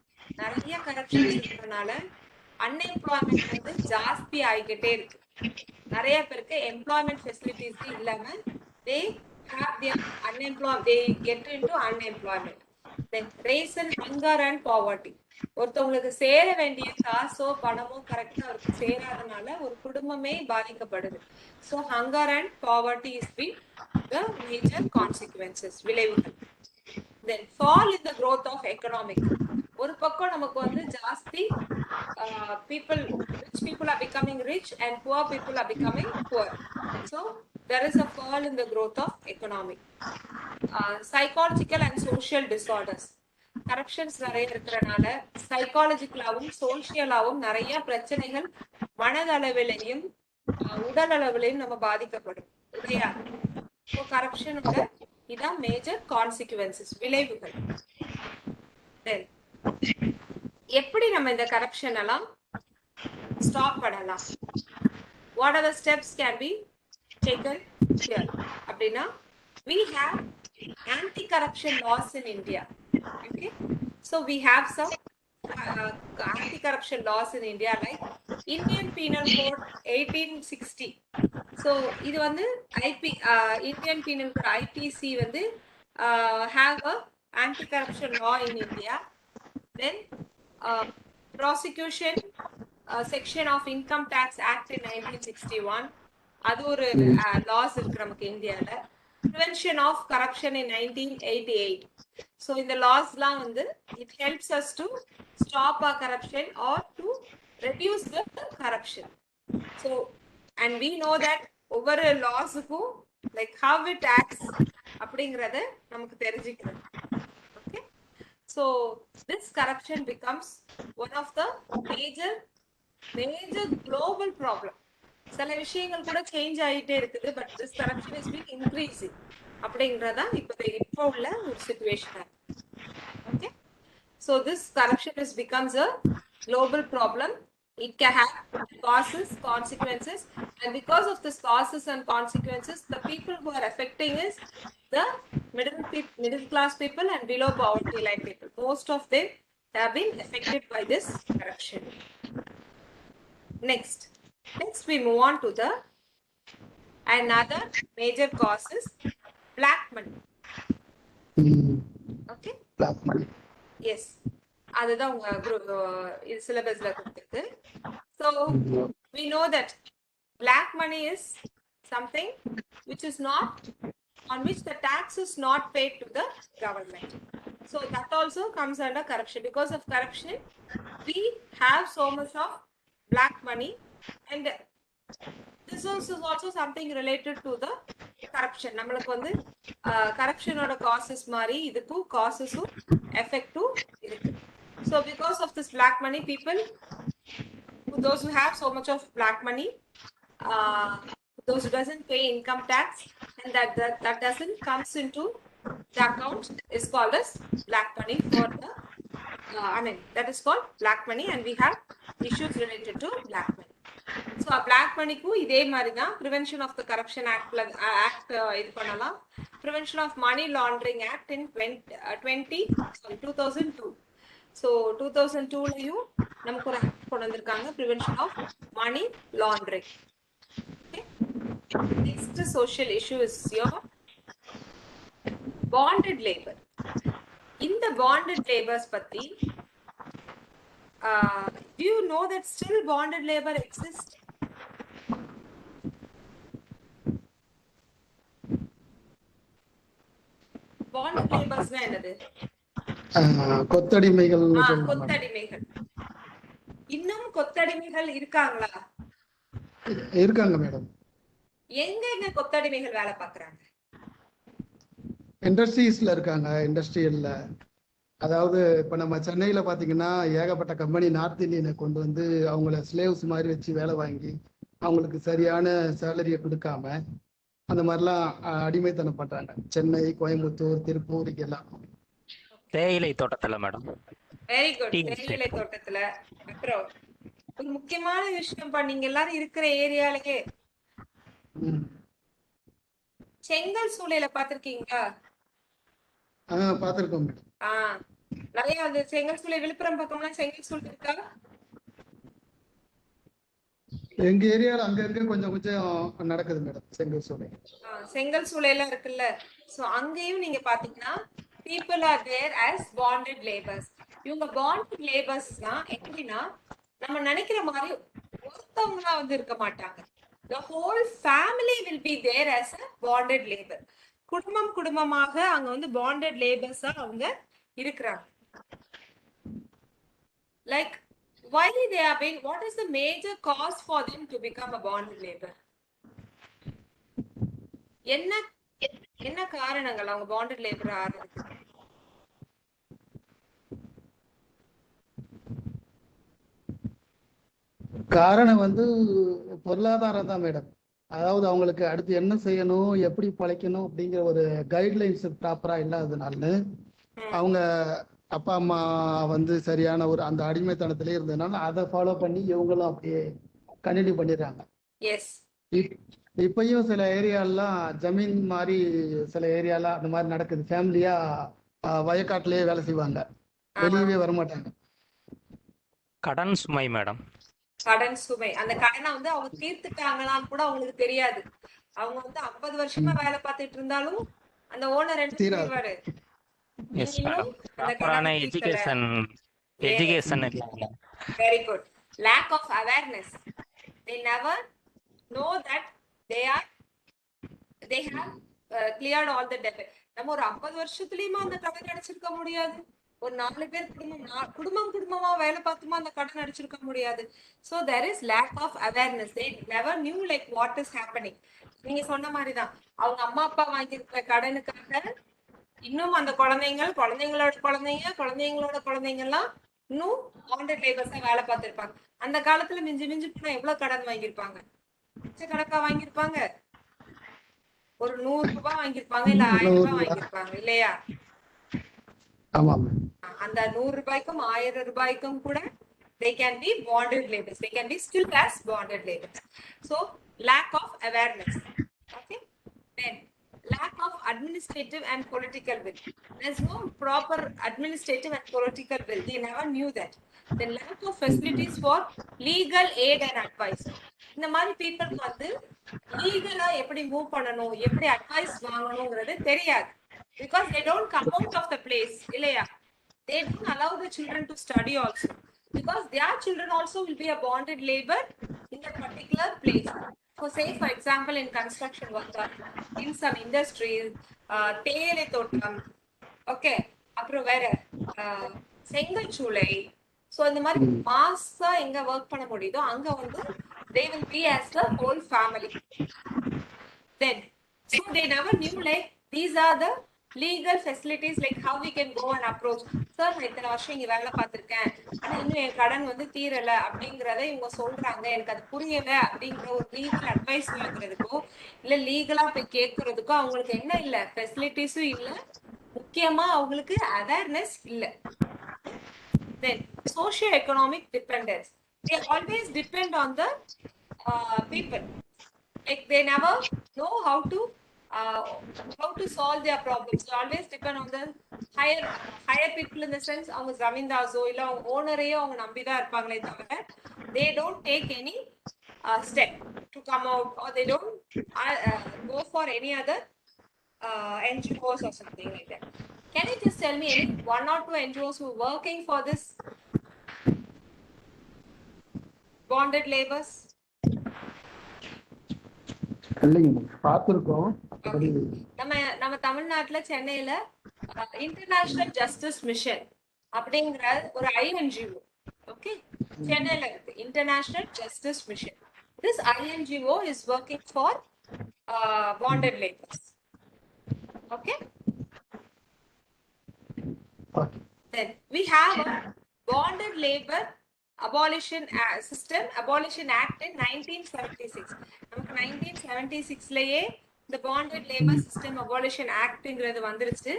நிறைய corruptions இருக்கிறதுனால unemployment வந்து ஜாஸ்தி ஆகிக்கிட்டே இருக்கு. நிறைய பேருக்கு எம்ப்ளாய்மெண்ட் ஃபெசிலிட்டிஸ் இல்லாம they have their unemployed, they get into unemployment. Then raise in hunger and poverty. ஒருத்தவங்களுக்கு சேர வேண்டிய காசோ பணமோ கரெக்டா அவருக்கு சேராதனால ஒரு குடும்பமே பாதிக்கப்படுது. So hunger and poverty is been the major consequences, விளைவுகள். Then fall in the growth of economic. ஒரு பக்கம் நமக்கு வந்து ஜாஸ்தி rich people are becoming rich and poor people are becoming poor. So there is a fall in the growth of economy. Psychological and social disorders. Corruptions நிறைய இருக்கிறனால சைக்காலஜிக்கலாவும் சோசியலாவும் நிறைய பிரச்சனைகள் மனதளவிலையும் உடல் அளவிலையும் நம்ம பாதிக்கப்படும் இல்லையா? ஸோ கரப்ஷனோட இதான் மேஜர் கான்சிக்வன்சஸ், விளைவுகள். தென் எப்படி நம்ம இந்த கரப்ஷன் எல்லாம் ஸ்டாப் பண்ணலாம்? What are the steps can be taken here? அப்படின்னா we have anti-corruption laws in India. Okay, so we have some anti-corruption laws in India like Indian Penal Code 1860. So இது வந்து Indian Penal Code IPC வந்து have a anti-corruption law in India. Then prosecution section of Income Tax Act in 1961. அது ஒரு laws இருக்கு நமக்கு இந்தியால. prevention of corruption in 1988. So in the laws lang வந்து it helps us to stop our corruption or to reduce the corruption. So and we know that ஒவ்வொரு லாஸுக்கும் like how it acts அப்படிங்கறத நமக்கு தெரிஞ்சுக்கிறது. Okay, so this corruption becomes one of the major global problem. சில விஷயங்கள் கூட change ஆயிட்டே இருக்குது, but this corruption is being increasing அப்படிங்கறதா இப்போ உள்ள ஒரு situation. Okay, so this corruption has becomes a global problem. It can have causes, consequences, and because of this causes and consequences, the people who are affecting is the middle class people and below poverty line people. Most of them have been affected by this corruption. Next we move on to the another major cause is black money. Okay, black money. Yes, அதுதான் உங்க syllabusல கொடுத்திருக்கு. So we know that black money is something which is not on which the tax is not paid to the government. So that also comes under corruption. Because of corruption, we have so much of black money, and this is also something related to the corruption. நம்மளுக்கு வந்து corruptionோட causes மாதிரி இதுக்கும் causesum effectum இருக்கு. So because of this black money, people, those who have so much of black money, those who doesn't pay income tax and that doesn't comes into the account is called as black money for the that is called black money, and we have issues related to black money. So black money ku இதே மாதிரி தான் prevention of the corruption act இது பண்ணலாம். Prevention of money laundering act in 2002. So 2002 லயும் நமக்கு ஒரு act கொண்டு வந்திருக்காங்க, prevention of money laundering. Okay, next social issue is your bonded labor. இந்த bonded labors பத்தி do you know that still bonded labor exists? Bonded labors na என்னது? கொத்தடிமைகள். கொத்தடிமைகள். இன்னும் கொத்தடிமைகள் இருக்காங்களா? இருக்காங்க மேடம். எங்க கொத்தடிமைகள் வேலை பார்க்கறாங்க? இண்டஸ்ட்ரீஸ்ல இருக்காங்க. இண்டஸ்ட்ரியல்ல, அதாவது இப்ப நம்ம சென்னையில பாத்தீங்கன்னா ஏகப்பட்ட கம்பெனி நார்த் இந்தியனை கொண்டு வந்து அவங்கள ஸ்லேவ்ஸ் மாதிரி வச்சு வேலை வாங்கி அவங்களுக்கு சரியான சேலரியை கொடுக்காம அந்த மாதிரிலாம் அடிமைத்தனம் பண்றாங்க. சென்னை, கோயம்புத்தூர், திருப்பூர் இங்கெல்லாம். தேயிலை தோட்டத்துல மேடம். வெரி குட், தேயிலை தோட்டத்துல. அப்புறம் ஒரு முக்கியமான விஷயம் பண்ணீங்க எல்லாரும் இருக்கிற ஏரியாலயே செங்கல் சூளையில பாத்திருக்கீங்களா? பாத்திருக்கோம் மேடம். நிறைய அந்த செங்கல் சூளை விழுப்புரம் பக்கம்லாம் செங்கல் சூளை இருக்கா? எங்க ஏரியால அங்க கொஞ்சம் நடக்குது மேடம் செங்கல் சூளை. செங்கல் சூளை எல்லாம் இருக்குல்ல, சோ அங்கேயும் நீங்க பாத்தீங்கன்னா people are there as bonded laborers. இவங்க bonded laborsனா எப்படின்னா நம்ம நினைக்கிற மாதிரி ஒருத்தவங்களா வந்து இருக்க மாட்டாங்க. The whole family will be there as a bonded labor. குடும்பமாக அங்க வந்து bonded laborers அவங்க இருக்கிறாங்க. Like why they have been, what is the major cause for them to become a bonded labor? என்ன காரணங்கள் அவங்க bonded labor ஆறதுக்கு? காரணம் வந்து பொருளாதாரம் தான் மேடம். அதாவது அவங்களுக்கு அடுத்து என்ன செய்யணும், எப்படி பழைக்கணும் அப்படிங்கிற ஒரு கைட்லைன்ஸ் ப்ராப்பரா இல்லாததுனால அவங்க அப்பா அம்மா வந்து சரியான ஒரு அந்த அடிமைத்தனத்திலே இருந்ததுனால அதை ஃபாலோ பண்ணி இவங்களும் அப்படியே கண்டினியூ பண்ணிடுறாங்க. இப்பயும் சில ஏரியாலாம் ஜமீன் மாதிரி சில ஏரியாலாம் அந்த மாதிரி நடக்குது. ஃபேமிலியா வயக்காட்டிலேயே வேலை செய்வாங்க, வெளியவே வரமாட்டாங்க. கடன் சுமை மேடம். கடன் சுமை, அந்த கடனை வந்து அவங்க தீர்த்துட்டாங்களான்னு கூட அவங்களுக்கு தெரியாது. அவங்க வந்து 50 வருஷமா வேலை பார்த்துட்டு இருந்தாலும் அந்த ஓனர் என்ன செய்வாரு? Yes madam. ப்ராப்பரான எஜுகேஷன் இல்ல. Very good. lack of awareness. They never know that they have cleared all the debt. நம்ம ஒரு 50 வருஷத்துலயுமா அந்த கடன் அடைச்சிருக்க முடியாது. ஒரு 4 பேர் குடும்பமா வேலை பார்த்துமா அந்த கடன் அடைச்சிருக்க முடியாது. So there is lack of awareness. They never knew like what is happening. நீங்க சொன்ன மாதிரிதான் அவங்க அம்மா அப்பா வாங்கியிருக்கிற கடனுக்காக இன்னும் அந்த குழந்தைங்களோட குழந்தைங்க எல்லாம் இன்னும் பாண்டட் லேபர்ஸா வேலை பார்த்திருப்பாங்க. அந்த காலத்துல மிஞ்சி போனா எவ்வளவு கடன் வாங்கியிருப்பாங்க? லட்சக்கணக்கா வாங்கியிருப்பாங்க. ஒரு 100 ரூபாய் வாங்கியிருப்பாங்க, இல்ல 1000 ரூபாய் வாங்கியிருப்பாங்க இல்லையா? அந்த 100 ரூபாய்க்கும் 1000 ரூபாய்க்கும் கூட they can be bonded labors. They can be still as bonded labors. So lack of awareness. Okay. Then lack of administrative and political will. There's no proper administrative and political will. They never knew that. Then lack of facilities for legal aid and advice. இந்த மாதிரி பீப்புளுக்கு வந்து லீகலா எப்படி move பண்ணணும், எப்படி advice வாங்கணும்ங்கிறது தெரியாது. Because they don't come out of the place, இல்லையா? They don't allow the children to study also. Because their children also will be a bonded labor in that particular place. So say for example in construction worker, in some industries, தேயிலை தோட்டம், okay, அப்புறம் வேற செங்கல் சூளை. So இந்த மாதிரி மாசா எங்க ஒர்க் பண்ண முடியுதோ அங்க வந்து they will be as the whole family. Then so they never knew like these are the legal facilities, like how we can go and approach. Sir நான் இத்தனை வருஷம் இங்க வேலை பார்த்திருக்கேன், ஆனா இன்னும் என் கடன் வந்து தீரல அப்படிங்கறத இவங்க சொல்றாங்க, எனக்கு அது புரியல அப்படிங்கிற ஒரு லீகல் அட்வைஸ் வாங்குறதுக்கோ இல்ல லீகலா போய் கேட்கறதுக்கோ அவங்களுக்கு என்ன இல்ல, ஃபெசிலிட்டிஸும் இல்ல, முக்கியமா அவங்களுக்கு அவேர்னஸ் இல்ல. Then socio-economic dependence. They always depend on the people. Like they never know how to solve their problems. They always depend on the higher people, in the sense அவங்க ஜமீன்தார்ஸோ இல்ல அவங்க ஓனரையோ அவங்க நம்பிதான் இருப்பாங்களே தவிர they don't take any step to come out, or they don't go for any other NGOs or something like that. Can you just tell me any 1 or 2 NGOs who are working for this bonded labors? நம்ம தமிழ்நாட்டுல சென்னையில international justice mission அப்படிங்கிற ஒரு INGO, okay, சென்னையில இருக்கு international justice mission. This INGO is working for bonded labors. Okay. Then we have a bonded labor abolition system, abolition act in 1976. நமக்கு 1976 லயே the bonded labor system abolition act ங்கிறது வந்துருச்சு.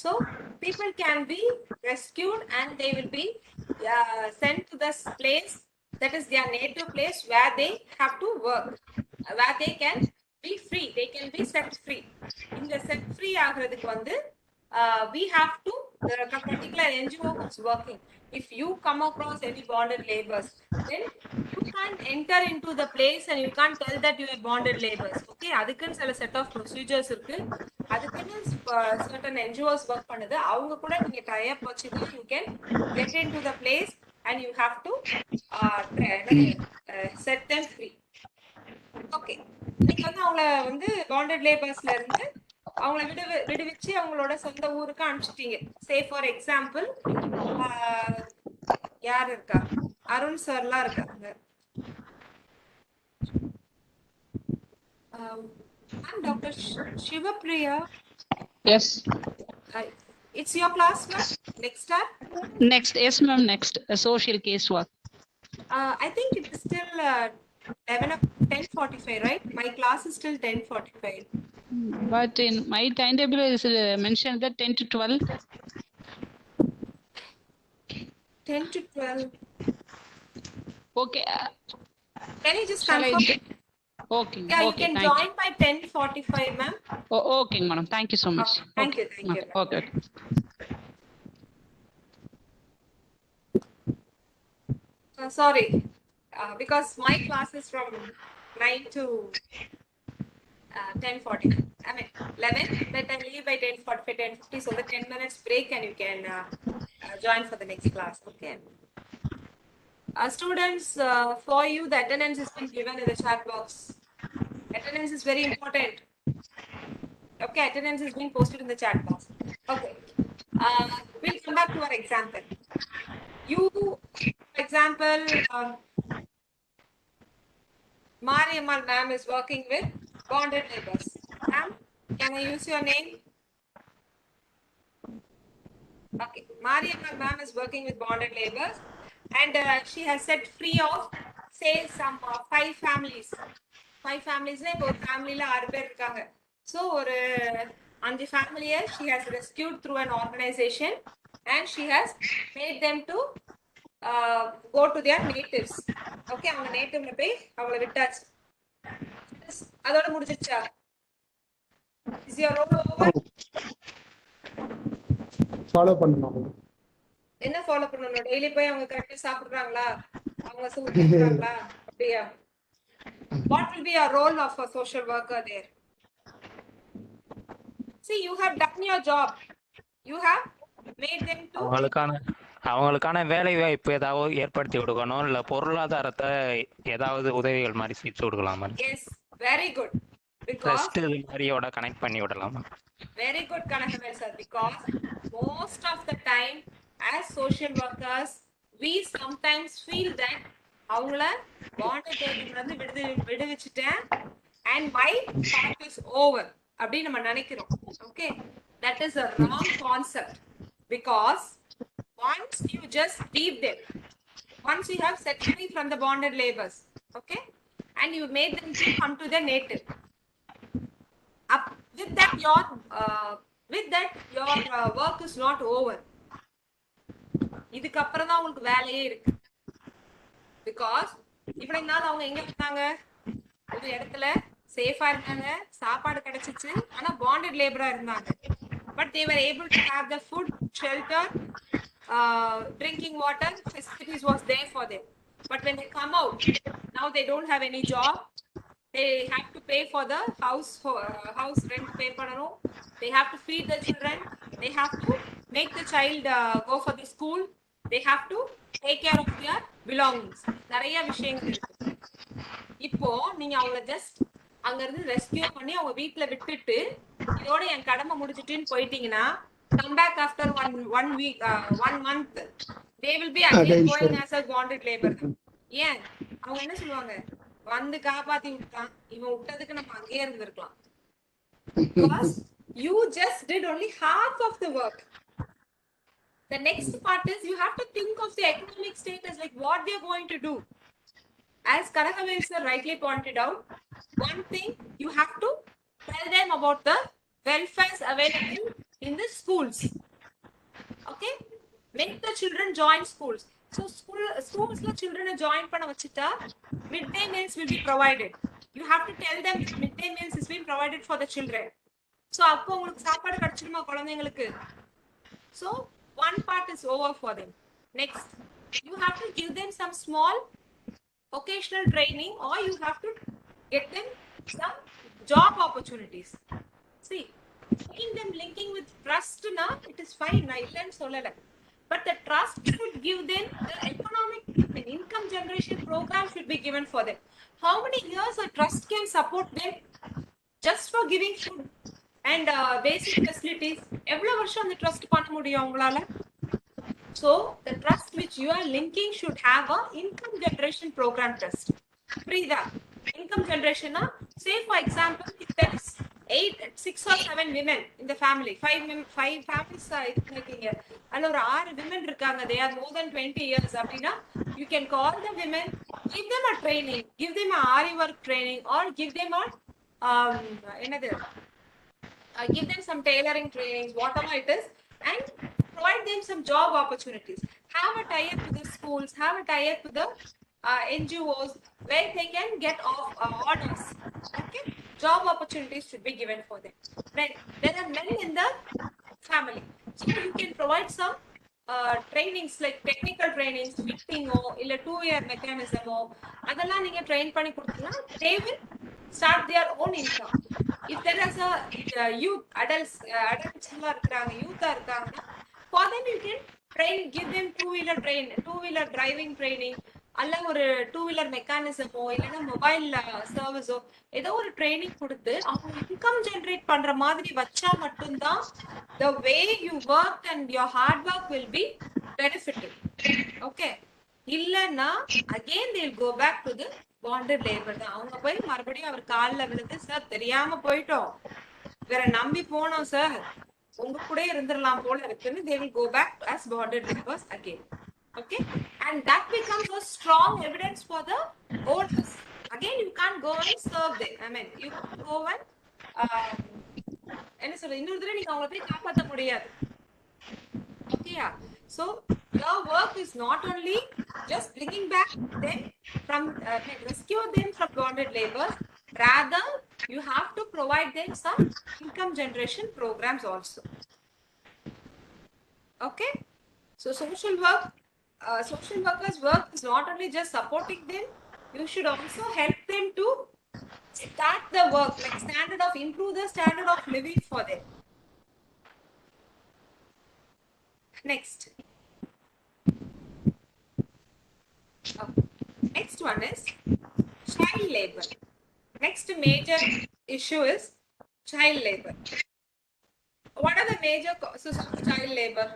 So people can be rescued and they will be sent to this place that is their native place where they have to work, where they can be free, they can be set free. இந்த set free ஆகிறதுக்கு வந்து we have to, the particular NGO who's working, if you come across any bonded labors, then you can't enter into the place and you can't tell that you are bonded labors. Okay, அதுக்குன்னு சில set of procedures இருக்கு, அதுக்குன்னு certain NGOs work பண்ணுது, அவங்க கூட நீங்க tie up வச்சுதான் you can get into the place and you have to set them free. Okay, நீங்க வந்து அவங்கள வந்து bonded laborsல இருந்து அவங்கள விடுவிச்சு அவங்களோட சொந்த ஊருக்கு அனுப்பிச்சிட்டீங்க. சே ஃபார் எக்ஸாம்பிள் யார் இருக்கா, அருண் சார்லாம் இருக்காங்க. Doctor Sivapriya. Yes. It's your class, ma'am? Next start? Next, yes, ma'am. Next, social case work. I think it is still 10:45, right? My class is still 10:45. But in my timetable is mentioned that 10 to 12. 10 to 12. Okay. Can you just confirm? Okay. Yeah, you okay, can join by 10:45, ma'am. Oh, okay, madam. Thank you so much. Thank you. Thank you. Okay. Sorry, because my class is from 9 to 10:40. I mean 11, but I leave by 10:45, 10:50, so the 10 minutes break and you can join for the next class. Okay. Students, for you the attendance has been given in the chat box. Attendance is very important. Okay, attendance is being posted in the chat box. Okay. We'll come back to our example. You, for example, Mariammal ma'am is working with bonded neighbors. Ma'am, can I use your name? Okay, Mariammal ma'am is working with bonded neighbors and she has set free of, say, some 5 families. 5 families, இப்போ ஒரு ஃபேமிலியில் 6 பேர் இருக்காங்க. So ஒரு 5 ஃபேமிலியை she has rescued through an organization and she has made them to go to their natives. Okay, அவங்க நேட்டிவ்ல போய் அவங்கள விட்டாச்சு. அதோட முடிஞ்சிச்சா? Is your role over? Follow பண்ணணும். என்ன ஃபாலோ பண்ணணும்? டெய்லி போய் அவங்க கரெக்டா சாப்பிடுறாங்களா? அவங்க சாப்பிடுறாங்களா? அப்படியா? What will be your role of a social worker there? See, you have done your job. You have made them to அவங்களுக்கான வேலை வாய்ப்பு ஏதாவது ஏற்படுத்தி கொடுக்கணும், இல்ல பொருளாதாரத்தை ஏதாவது உதவிகள் மாதிரி செஞ்சு கொடுக்கலாம். Yes, very good. Because trust இது மாதிரியோட கனெக்ட் பண்ணி விடலாம். Very good, Kanakavel sir. Because most of the time, as social workers, we sometimes feel that அவங்கள bonded neighbor வந்து விடுவிச்சிட்டேன் and my part is over அப்படி நம்ம நினைக்கிறோம். Okay, that is a wrong concept because once you just leave them, once you have set free from the bonded labors, okay, and you made them to come to their native, with that your work is not over. இதுக்கு அப்புறம் தான் உங்களுக்கு வேலையே இருக்கு. Because இவ்வளவு நாள் அவங்க எங்க இருந்தாங்க? ஒரு இடத்துல சேஃபா இருந்தாங்க, சாப்பாடு கிடைச்சிச்சு, ஆனா bonded laborer இருந்தாங்க. But they were able to have the food, shelter, drinking water, facilities was there for them. But when they come out, now they don't have any job. They have to pay for the house rent pay பண்ணனும். They have to feed the children. They have to make the child go for the school. They have to take care of their belongings. நிறைய விஷயங்கள் இருக்கு. இப்போ நீங்க அவங்கள just அங்க இருந்து rescue பண்ணி அவங்க வீட்ல விட்டுட்டு இதோட என் கடமை முடிஞ்சிட்டுன்னு போயிட்டீங்கன்னா come back after one week 1 month they will be again going as a bonded labor. ஏன் அவங்க என்ன சொல்லுவாங்க? வந்து காப்பாத்தி விட்டான், இவன் விட்டதுக்கு நம்ம அங்கேயே இருந்திருக்கலாம். Because you just did only half of the work. The next part is you have to think of the economic status, like what they are going to do. As Kanakavel sir rightly pointed out, one thing you have to tell them about the welfares available in the schools. Okay, make the children join schools. So schools la children join பண்ண வச்சிட்டா midday meals will be provided. You have to tell them that midday meals is being provided for the children. So அப்போ உங்களுக்கு சாப்பாடு கிடைச்சிடுமா குழந்தைங்களுக்கு? So one part is over for them. Next, you have to give them some small occasional training or you have to get them some job opportunities. See, making them linking with trust na, it is fine, na illan sollala. But the trust should give them the economic income generation program should be given for them. How many years a trust can support them just for giving food and basic facilities? எவ்வளவு வருஷம் அந்த trust பண்ண முடியும் உங்களால? So the trust which you are linking should have a income generation program trust. புரியுதா? Income generation na, say for example if there is 6 or 7 women in the family, 5 families இருக்கீங்க, அதுல ஒரு 6 women இருக்காங்க, they are more than 20 years அப்படின்னா you can call the women, give them a training, give them a ari work training or give them a give them some tailoring trainings, whatever it is, and provide them some job opportunities. Have a tie-up with the schools, have a tie-up with the NGOs where they can get orders. Okay, job opportunities should be given for them. Right, there are men in the family, so you can provide some trainings like technical trainings, fitting or illa 2-year mechanism or adalla neenga train panni kodutha, they will start their own income. If there is a youth adults la irukanga, youth irukanga, for them you can train, give them two-wheeler driving training, அல்ல ஒரு two wheeler மெக்கானிசமோ இல்லைன்னா mobile சர்வீஸோ ஏதோ ஒரு training கொடுத்து அவங்க income generate பண்ற மாதிரி வச்சா மட்டும்தான் the way you work and your hard work will be benefited. Okay, இல்லைன்னா again they'll go back to the bonded labor தான். அவங்க போய் மறுபடியும் அவர் காலில் விழுந்து சார் தெரியாம போயிட்டோம், வேற நம்பி போனோம் சார், உங்க கூட இருந்துடலாம் போல இருக்குன்னு they will go back as bonded laborers again. Okay, and that becomes a strong evidence for the owners. Again, you can't go and serve them. I mean, you can't go and என்ன சொல்றது, இன்னொரு தடவை நீங்க அவங்களை போய் காப்பாற்ற முடியாது. ஓகேயா? So your work is not only just bringing back them from rescue them from bonded labor, rather you have to provide them some income generation programs also. Okay, so social workers work is not only just supporting them, you should also help them to start the work, like improve the standard of living for them. Next. Next one is child labor. Next major issue is child labor. What are the major causes of child labor?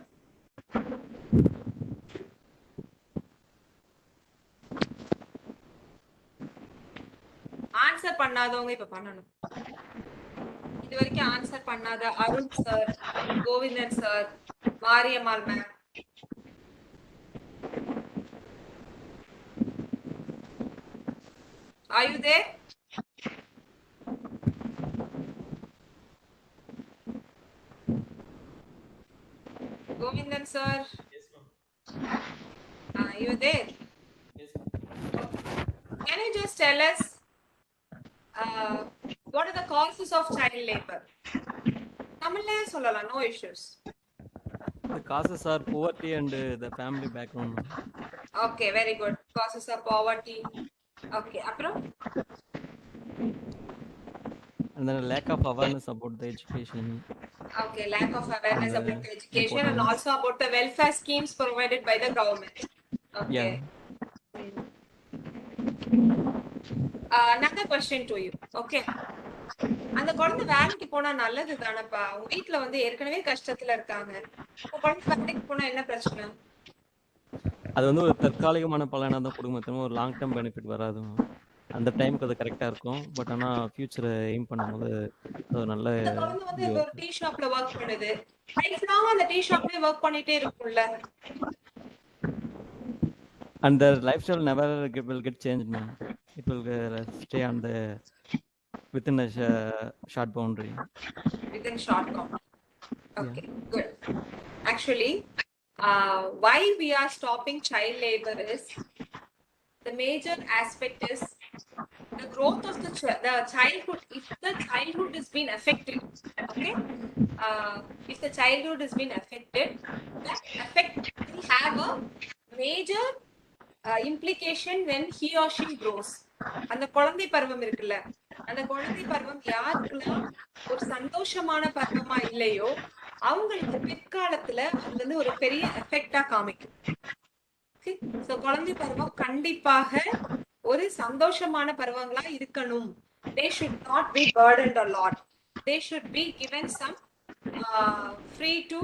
Answer பண்ணாதவங்க இப்ப பண்ணணும். இது வரைக்கும் answer பண்ணாத Arun sir, Govindan sir, Mariammal ma'am. Are you there? Govindan sir. Yes, ma'am. Are you there? Yes, ma'am. Can you just tell us what are the causes of child labor? Tamil சொல்லலாம், no issues. The causes are poverty and the family background. Okay, very good. Causes are poverty. Okay, apro? And then a lack of awareness about the education. Okay, lack of awareness about the education and also about the welfare schemes provided by the government. Okay. Yeah. Another question to you. Okay. அந்த குழந்தை வேலைக்கு போனா நல்லது தானப்பா? உங்க வீட்டுல வந்து ஏற்கனவே கஷ்டத்துல இருக்காங்க, குழந்தை வேலைக்கு போனா என்ன பிரச்சனை? அது வந்து ஒரு தற்காலிகமான பலனா தான் குடும்பத்துக்கு, ஒரு லாங் டர்ம் பெனிஃபிட் வராது. அந்த டைமுக்கு அது கரெக்டா இருக்கும், பட் ஆனா ஃபியூச்சரை எய்ம் பண்ணும்போது அது நல்ல குழந்தை வந்து ஒரு டீ ஷாப்ல ஒர்க் பண்ணுது, லைஃப் லாங் அந்த டீ ஷாப்லயே ஒர்க் பண்ணிட்டே இருக்கும்ல. And their lifestyle never will get changed, man. It will stay on the within a short boundary. Within short boundary. Okay, yeah. Good. Actually, why we are stopping child labor is the major aspect is the growth of the childhood. If the childhood has been affected, okay, if the childhood has been affected, that effect will have a major implication when he or she grows. அந்த குழந்தை பருவம் இருக்குல்ல, அந்த குழந்தை பருவம் யாருக்குலாம் ஒரு சந்தோஷமான பருவமா இல்லையோ அவங்களுக்கு பிற்காலத்துல அது வந்து ஒரு பெரிய எஃபெக்டா காமிக்கும். சோ குழந்தை பருவம் கண்டிப்பாக ஒரு சந்தோஷமான பருவங்களா இருக்கணும். They should not be burdened a lot. They should be given some free to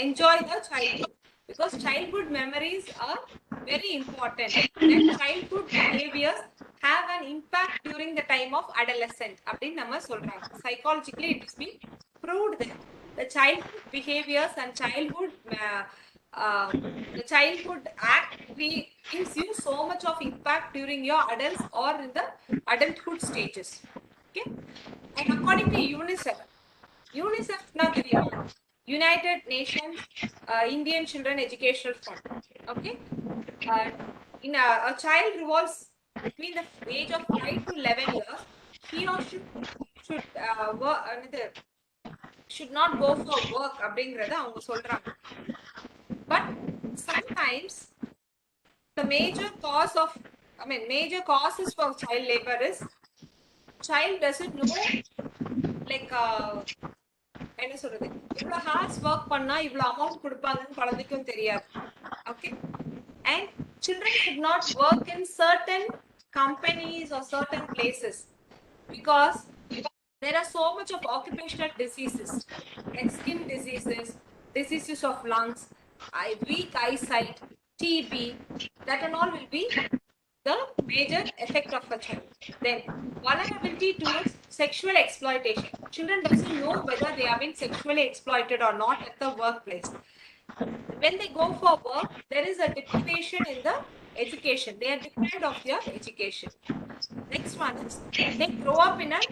enjoy the childhood, because childhood memories are very important and childhood behaviors have an impact during the time of adolescent. அப்படின்னு நம்ம சொல்றாங்க. Psychologically it has been proved that the childhood behaviors and the childhood act gives you so much of impact during your adults or in the adulthood stages. Okay, and according to UNICEF now United Nations Indian Children Educational Fund, okay, in a child revolves between the age of 5 to 11 years, he or she should not go for work அப்படிங்கறத அவங்க சொல்றாங்க. But sometimes the major causes for child labor is child doesn't know, like என்ன சொல்றது, இவ்வளவு hours work பண்ணா இவ்வளவு amount கொடுப்பாங்கன்னு குழந்தைக்கும் தெரியாது. Okay, and children should not work in certain companies or certain places because there are so much of occupational diseases like skin diseases, diseases of lungs, weak eyesight, TB, that and all will be the major effect of a child. Then vulnerability towards sexual exploitation. Children doesn't know whether they are being sexually exploited or not at the workplace. When they go for work, there is a deprivation in the education. They are deprived of their education. Next one is they grow up in an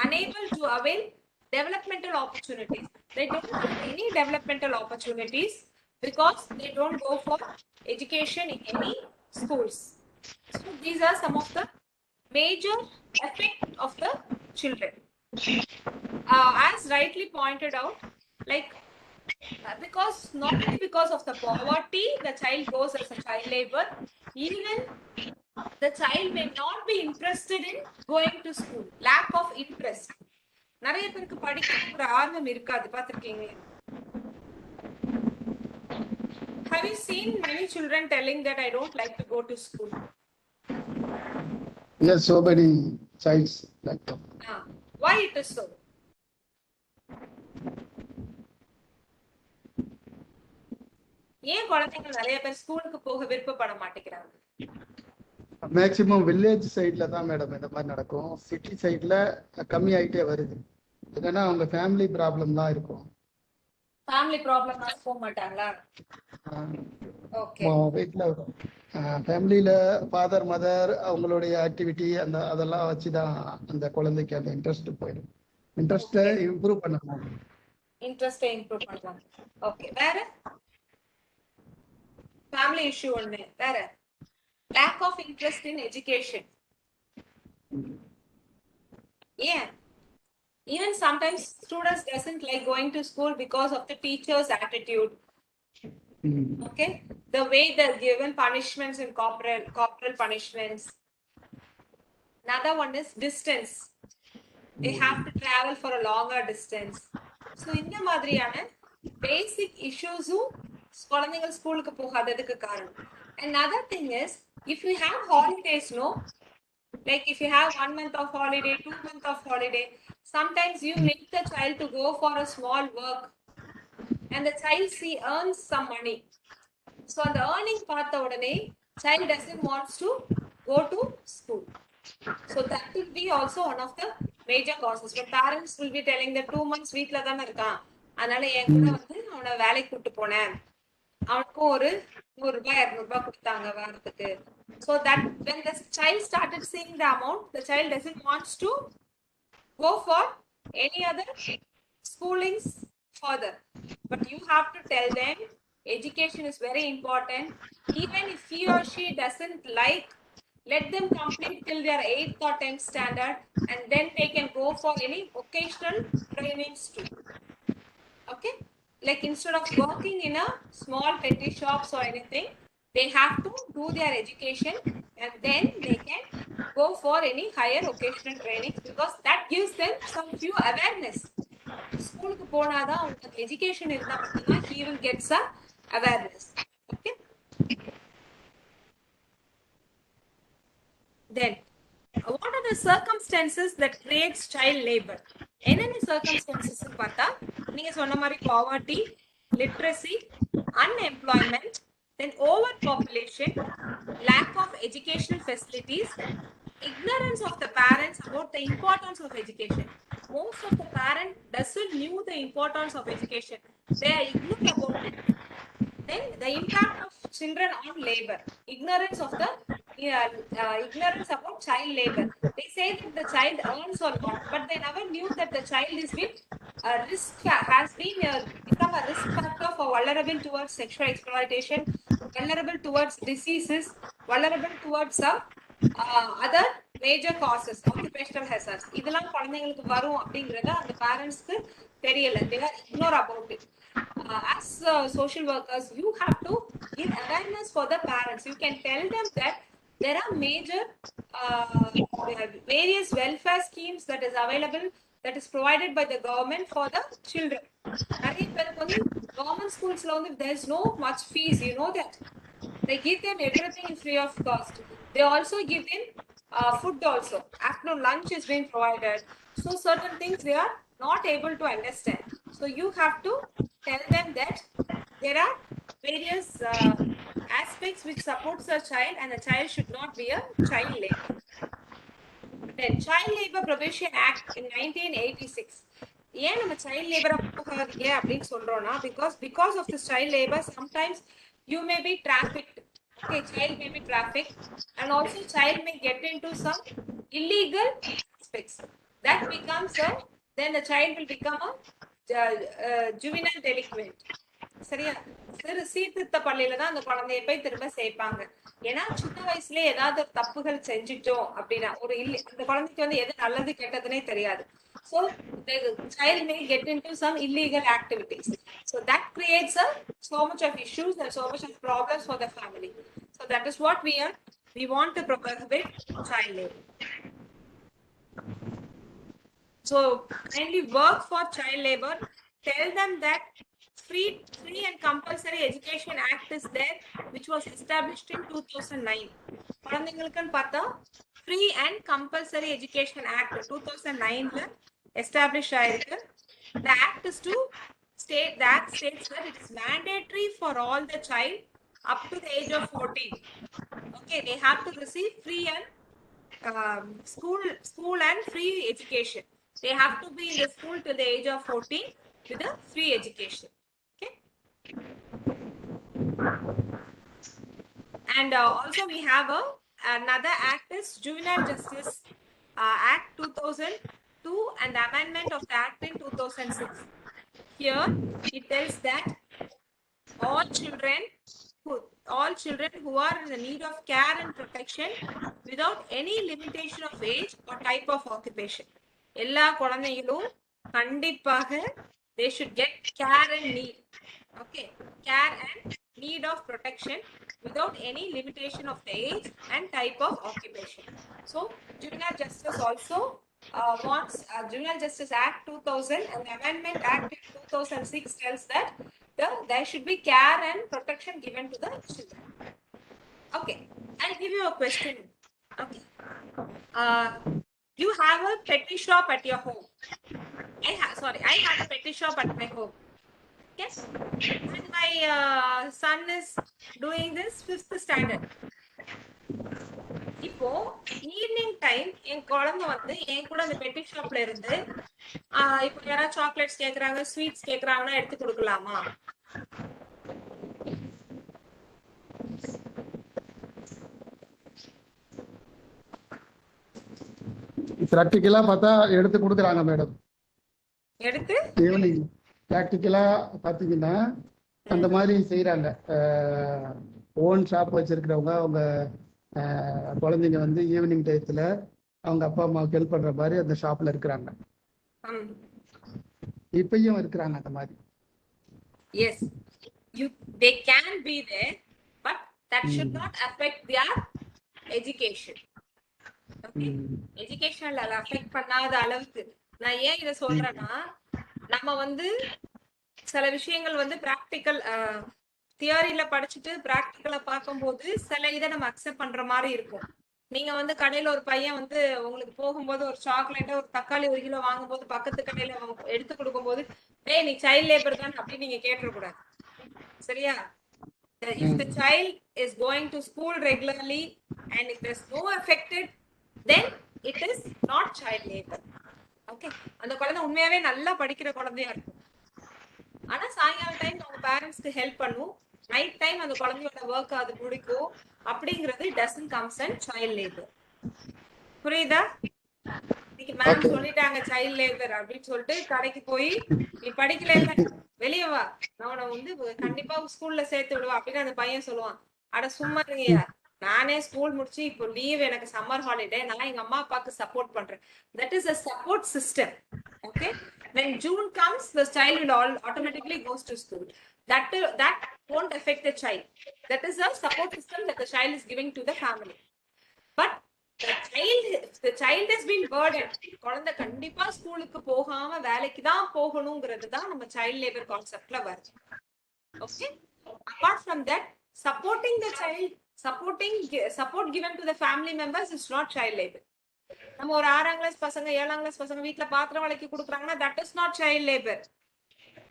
unable to avail developmental opportunities. They don't have any developmental opportunities because they don't go for education in any schools. So these are some of the major effect of the children. As rightly pointed out, like because not only because of the poverty, the child goes as a child labor, even the child may not be interested in going to school. Lack of interest. நிறைய பேருக்கு படிக்கணும் ஒரு ஆர்வம் இருக்காது பார்த்திருக்கீங்க. Have you seen many children telling that I don't like to go to school? Yes, so many childs like that. Why it is so? ஏன் குழந்தைங்க நிறைய பேர் ஸ்கூலுக்கு போக விருப்பப்பட மாட்டேங்கிறாங்க? மேக்சிமம் வில்லேஜ் சைட்ல தான் மேடம் இந்த மாதிரி நடக்கும். சிட்டி சைட்ல கம்மி ஆயிட்டே வருது. என்னன்னா அவங்க ஃபேமிலி ப்ராப்ளம் தான் இருக்கும். ஃபேமிலி ப்ராப்ளம்னா போக மாட்டாங்களா? ஓகே. வீட்டில் ஃபேமிலியில ஃபாதர் மதர் அவங்களுடைய ஆக்டிவிட்டி அதெல்லாம் வச்சுதான் அந்த குழந்தைக்கு அந்த இன்ட்ரெஸ்ட் போயிடும். இன்ட்ரெஸ்ட்டை இம்ப்ரூவ் பண்ணலாம். இன்ட்ரெஸ்ட்டை இம்ப்ரூவ் பண்ணலாம். ஓகே. வேற ஃபேமிலி இஷ்யூ ஒண்ணு. வேற lack of interest in education. Yeah. Even sometimes students doesn't like going to school because of the teacher's attitude. Okay, the way they're given punishments and corporal punishments. Another one is distance. They have to travel for a longer distance. So இந்த மாதிரியான basic issues குழந்தைங்க ஸ்கூலுக்கு போகாததுக்கு காரணம். Another thing is if you have holidays, no, like if you have 1 month of holiday, 2 months of holiday, sometimes you make the child to go for a small work and the child earns some money. So on the earning part odane child doesn't want to go to school. So that will be also one of the major causes. But parents will be telling that 2 months வீட்ல தான இருக்கான், அதனால என் கூட வந்து அவனை வேலைக்கு கூட்டி போனேன், அவனுக்கு ஒரு 100 ரூபாய் 200 ரூபாய் கொடுத்தாங்க வாரத்துக்கு. So that when the child started seeing the amount, the child doesn't want to go for any other schoolings further. But you have to tell them education is very important. Even if he or she doesn't like, let them complete till their 8th or 10th standard and then they can go for any vocational trainings too. Okay, like instead of working in a small petty shops or anything, they have to do their education and then they can go for any higher vocational training because that gives them some few awareness. ஸ்கூலுக்கு போனாதான் உங்களுக்கு education இருந்தா மட்டும்தான் he will get some awareness. Okay, then what are the circumstances that creates child labor? என்னென்ன circumstances பார்த்தா நீங்க சொன்ன மாதிரி poverty, literacy, unemployment, then overpopulation, lack of educational facilities, ignorance of the parents about the importance of education. Most of the parents doesn't knew the importance of education. They are ignorant about it. Then the impact of children on labor, ignorance of the ignorance about child labor. They say that the child earns a lot, but they never knew that the child is been has been become a risk factor for vulnerable towards sexual exploitation, vulnerable towards diseases, vulnerable towards some other major causes, occupational hazards. இதெல்லாம் குழந்தைங்களுக்கு வரும் அப்படிங்கறத அந்த பேரண்ட்ஸ்க்கு தெரியல. They are ignore about it. As social workers, you have to give awareness for the parents. You can tell them that there are major various welfare schemes that is available, that is provided by the government for the children. நிறைய பேருக்கு வந்து government schools ல வந்து there is no much fees, you know that. They give them everything is free of cost. They also give them food also. Afternoon lunch is being provided. So certain things they are not able to understand. So you have to tell them that there are various aspects which supports a child, and a child should not be a child labor. Then Child Labor Prohibition Act in 1986. ஏன் நம்ம child labor போகாதீங்க அப்படின்னு சொல்றோம்னா because of this child labor sometimes you may be trafficked. Okay, child may be trafficked, and also child may get into some illegal aspects. That becomes a then the child will become a juvenile delinquent. சரியா? சீர்திருத்த பள்ளியில தான் அந்த குழந்தைய போய் திரும்ப சேர்ப்பாங்க. ஏன்னா சின்ன வயசுல ஏதாவது தப்புகள் செஞ்சுட்டோம் அப்படின்னா அந்த குழந்தைக்கு வந்து எது நல்லது கெட்டதுன்னே தெரியாது. So the child may get into some illegal activities. So that creates so much of issues and so much of problems for the family. So that is what we want to prohibit child labor. So kindly work for child labor. Tell them that free and compulsory education act is there, which was established in 2009. குழந்தைங்களுக்குன்னு பார்த்தா free and compulsory education act 2009ல establish ஆயிருக்கு. The act states that it is mandatory for all the child up to the age of 14. Okay, they have to receive free and school and free education. They have to be in the school till the age of 14 with a free education. Okay. And also we have another act is Juvenile Justice Act 2002 and the amendment of the act in 2006. Here it tells that all children who are in the need of care and protection without any limitation of age or type of occupation. எல்லா குழந்தைகளும் கண்டிப்பாக they should get care and need. Okay, care and need of protection without any limitation of the age and type of occupation. So Juvenile Justice also wants Juvenile Justice Act 2000 and the Amendment Act 2006 tells that there should be care and protection given to the children. Okay, I'll give you a question. Okay, you have a petty shop at your home. I have a petty shop at my home. Yes, and my son is doing this 5th standard. இப்போ evening time என் குழந்தை வந்து என் கூட அந்த பெட்டி ஷாப்ல இருந்து இப்போ யாராவது சாக்லேட்ஸ் கேக்குறாங்க, ஸ்வீட்ஸ் கேக்குறாங்கன்னா எடுத்து கொடுக்கலாமா? பிராக்டிக்கலா பார்த்தா எடுத்து கொடுக்குறாங்க மேடம். எடுத்து ஈவினிங் பிராக்டிக்கலா பாத்தீங்கன்னா அந்த மாதிரி செய்யறாங்க. ஓன் ஷாப் வச்சிருக்கிறவங்க அவங்க குழந்தைங்க வந்து ஈவினிங் டயத்துல அவங்க அப்பா அம்மாவுக்கு ஹெல்ப் பண்ற மாதிரி அந்த ஷாப்ல இருக்கிறாங்க. இப்பயும் இருக்கிறாங்க அந்த மாதிரி. Yes, they can be there, but that should not affect their education. Okay, educational affect பண்ணாத அளவுக்கு. நான் ஏன் இதை சொல்றேன்னா, நம்ம வந்து சில விஷயங்கள் வந்து பிராக்டிக்கல் தியரியில படிச்சுட்டு பிராக்டிக்கலா பார்க்கும்போது சில இதை நம்ம அக்செப்ட் பண்ற மாதிரி இருக்கும். நீங்க வந்து கடையில ஒரு பையன் வந்து உங்களுக்கு போகும்போது ஒரு சாக்லேட்டோ ஒரு தக்காளி 1 கிலோ வாங்கும்போது பக்கத்து கடையில எடுத்து கொடுக்கும் போது நீ சைல்ட் லேபர் தான் அப்படின்னு நீங்க கேட்டுறக்கூடாது. சரியா? If the child is going to school regularly and if there's no affected, then it is not child labor. Okay, அந்த குழந்தை உண்மையாவே நல்லா படிக்கிற குழந்தையா இருக்கும். ஆனா சாயங்கால டைம் அவங்க பேரண்ட்ஸ்க்கு ஹெல்ப் பண்ணும், நைட் டைம் அந்த குழந்தையோட ஒர்க் அது பிடிக்கும் அப்படிங்கிறது doesn't comes and child labor. புரியுதா? மேம் சொல்லிட்டாங்க சைல்ட் லேபர் அப்படின்னு சொல்லிட்டு கடைக்கு போய் நீ படிக்கல வெளியே வா, நான் வந்து கண்டிப்பா ஸ்கூல்ல சேர்த்து விடுவா அப்படின்னு அந்த பையன் சொல்லுவான். அட சும்மா இருங்கய்யா, நானே ஸ்கூல் முடிச்சு இப்போ லீவ், எனக்கு சம்மர் ஹாலிடே, நான் எங்க அம்மா அப்பாவுக்கு சப்போர்ட் பண்றேன். That is a support system. Okay, when June comes the child will automatically goes to school. That won't affect the child. That is a support system that the child is giving to the family. But the child has been burdened. குழந்தை கண்டிப்பா ஸ்கூலுக்கு போகாம வேலைக்கு தான் போகணுங்கிறது தான் நம்ம child labour கான்செப்ட்ல வருது. Okay, apart from that Supporting the child, support given to the family members is not child labor. நம்ம ஒரு 6ஆம் கிளாஸ் பசங்க 7ஆம் கிளாஸ் பசங்க வீட்ல பாத்திரம் விளக்கி கொடுக்குறாங்கன்னா that is not child labor.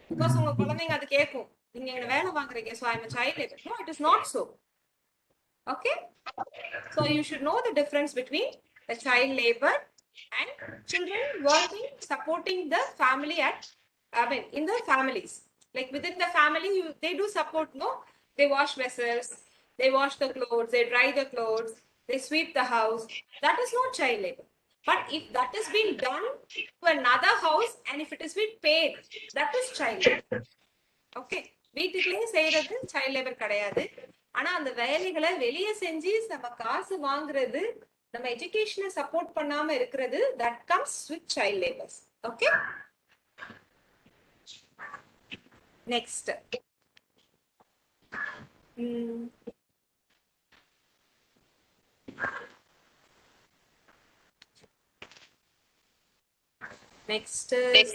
Because உங்க குழந்தைங்க அது கேட்கும், நீங்க எங்க வேலை வாங்குறீங்க, so I am a child labor. No, it is not so. Okay, so you should know the difference between the child labor and children working, supporting the family in the families. Like within the family, they do support, no? They wash vessels, they wash the clothes, they dry the clothes, they sweep the house. That is not child labor. But if that is being done to another house and if it is being paid, that is child labor. Okay, வீட்டுக்குள்ளேயே செய்யறது child labor கிடையாது. ஆனா அந்த வேலைகளை வெளியே செஞ்சு நம்ம காசு வாங்குறது, நம்ம எஜுகேஷனை சப்போர்ட் பண்ணாம இருக்கிறது, that comes with child labors. Okay, next. Next is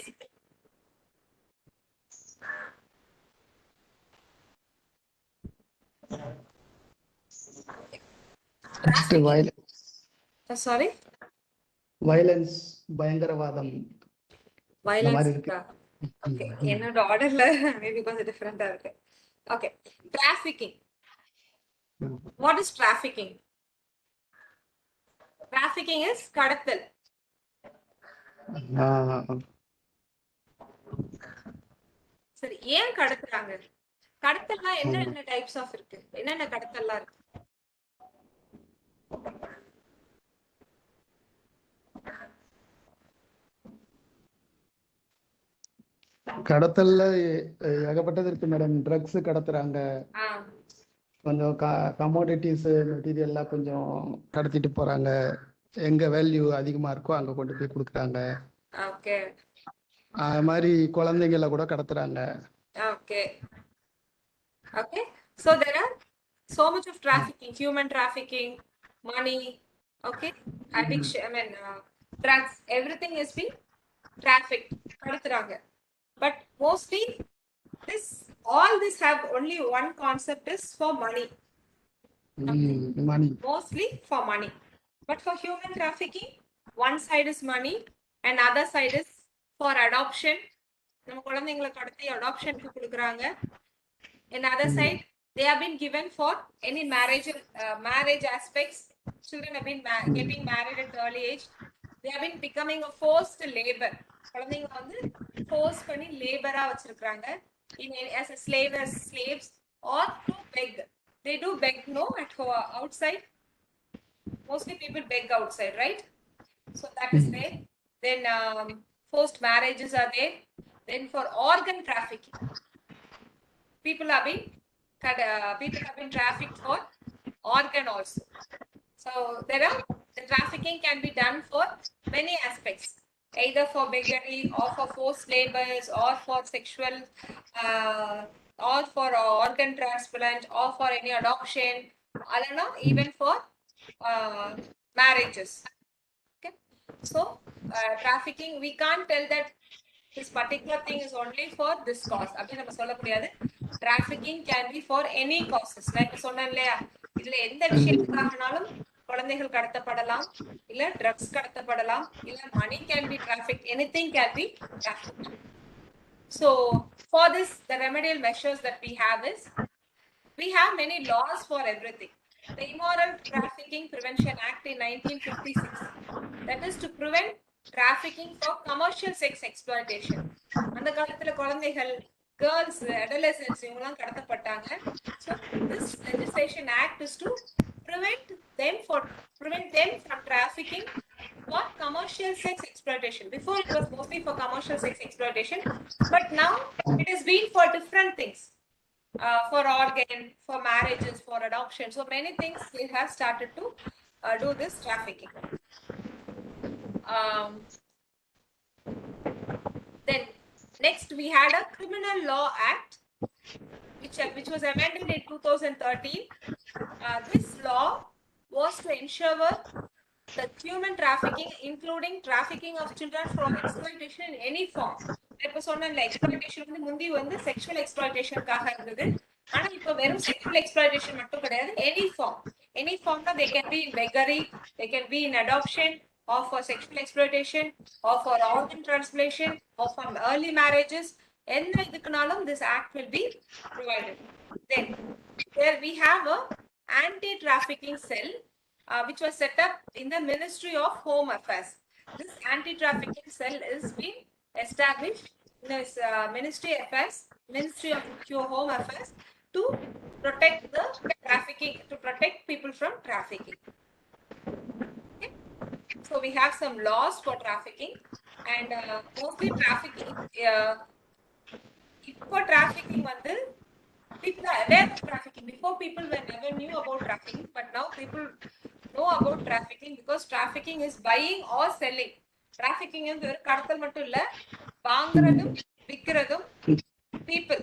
violence. Sorry, Violence, பயங்கரவாதம். violence. Okay, என்னோட ஆர்டர்ல மேபி கொஞ்சம் டிஃபரெண்டா இருக்கு. Okay, trafficking. What is trafficking? Trafficking is கடத்தல். சரி, ஏன் கடத்துறாங்க? கடத்தல்னா என்ன டைப்ஸ் ஆஃப் இருக்கு? என்னென்ன கடத்தல்லாம் இருக்கு? கடத்தல்ல ஏகப்பட்டது இருக்கு மேடம். ட்ரக்ஸ் கடத்துறாங்க, கொஞ்சம் கமோடிட்டிஸ் மெட்டீரியல்லாம் கொஞ்சம் கடத்திட்டு போறாங்க. எங்க வேல்யூ அதிகமா இருக்கோ அங்க கொண்டு போய் கொடுக்குறாங்க. ஓகே, அது மாதிரி குழந்தைங்கள கூட கடத்துறாங்க. Okay, okay. So there are so much of trafficking, human trafficking, money, okay, addiction, I mean drugs, everything is being trafficked, கடத்துறாங்க. But mostly all this have only one concept, is for money. Money. Mostly for money. But for human trafficking, one side is money and other side is for adoption. நம்ம குழந்தைங்களை கடத்தி adoptionக்கு கொடுக்குறாங்க. Another side, they have been given for any marriage aspects. Children have been getting married at early age. They have been becoming a forced labor. குழந்தைங்க வந்து force பண்ணி லேபரா வச்சிருக்காங்க, as a slaves or to beg. They do beg, no, at outside. Mostly people beg outside, right? So that is there. Then forced marriages are there. Then for organ trafficking, people have been trafficked for organ also. So the trafficking can be done for many aspects, either for beggary or for forced labors or for sexual or for organ transplant or for any adoption, I don't know, even for marriages. Okay, so trafficking, we can't tell that this particular thing is only for this cause. அப்படி நம்ம சொல்ல முடியாது. Trafficking can be for any causes. Like சொன்னேன் இல்லையா, இதுல எந்த விஷயத்துக்காகனாலும் குழந்தைகள் கடத்தப்படலாம், இல்ல ட்ரக்ஸ் கடத்தப்படலாம், இல்ல money can be trafficked, anything can be trafficked. So for this, the remedial measures that we have is, we have many laws for everything. The Immoral Trafficking Prevention Act in 1956, that is to prevent trafficking for commercial sex exploitation. அந்த காலத்துல குழந்தைகள், girls, adolescents இவங்கலாம் கடத்தப்பட்டாங்க. So this legislation act is to prevent them from trafficking for commercial sex exploitation. Before it was mostly for commercial sex exploitation, but now it has been for different things. For organ, for marriages, for adoption. So many things they have started to do this trafficking. Then next we had a Criminal Law Act, which was amended in 2013. This law was to ensure that human trafficking, including trafficking of children for exploitation in any form. இப்போ சொன்னேன்ல, exploitation வந்து முந்தி வந்து sexual எக்ஸ்ப்ளாய்டேஷனுக்காக இருந்தது. ஆனா இப்ப வெறும் sexual exploitation மட்டும் கிடையாது, any form that they can be in beggary, they can be in adoption, or for sexual exploitation, or for organ transplantation, or for early marriages. என்ன இதுக்குனாலும் this act will be provided. Then there we have a anti-trafficking cell which was set up in the Ministry of Home Affairs. This anti-trafficking cell is being established in this Ministry of Home Affairs to protect the trafficking, to protect people from trafficking. Okay? So we have some laws for trafficking, and mostly trafficking. For trafficking, people are aware of trafficking. Before, people were never knew about trafficking, but now people know about trafficking because trafficking is buying or selling. Trafficking is ஒரு கடத்தல் மட்டும் இல்ல, வாங்குறதும் விக்கிறதும் people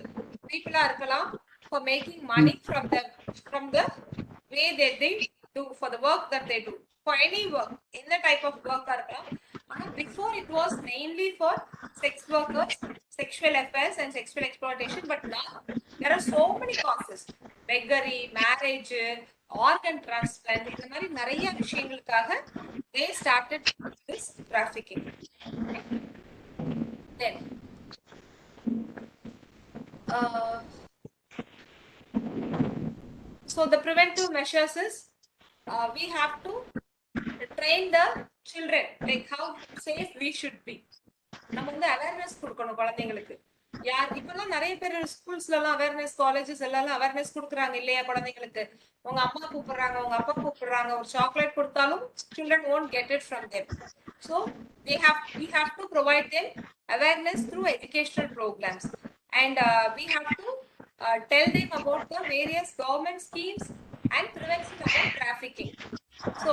இருக்கலாம் for making money from the way they do for the work that they do, for any work, any type of work இருக்கலாம். Before it was mainly for sex workers, sexual affairs and sexual exploitation, but now there are so many causes: beggary, marriage, organ transplant, இந்த மாதிரி நிறைய விஷயங்களுக்காக they started this trafficking. Then so the preventive measures is we have to train the children like how safe we should be. நம்ம awareness கொடுக்கணும் குழந்தைங்களுக்கு. இப்பெல்லாம் நிறைய பேர் ஸ்கூல்ஸ்ல எல்லாம் அவேர்னஸ், காலேஜஸ் எல்லாம் அவேர்னஸ் கொடுக்குறாங்க இல்லையா குழந்தைங்களுக்கு. உங்க அம்மா கூப்பிடுறாங்க, உங்க அப்பா கூப்பிடுறாங்க, ஒரு சாக்லேட் கொடுத்தாலும் children won't get it from them. So we have to provide them awareness through educational programs, and we have to tell them about the various government schemes and prevention about trafficking. So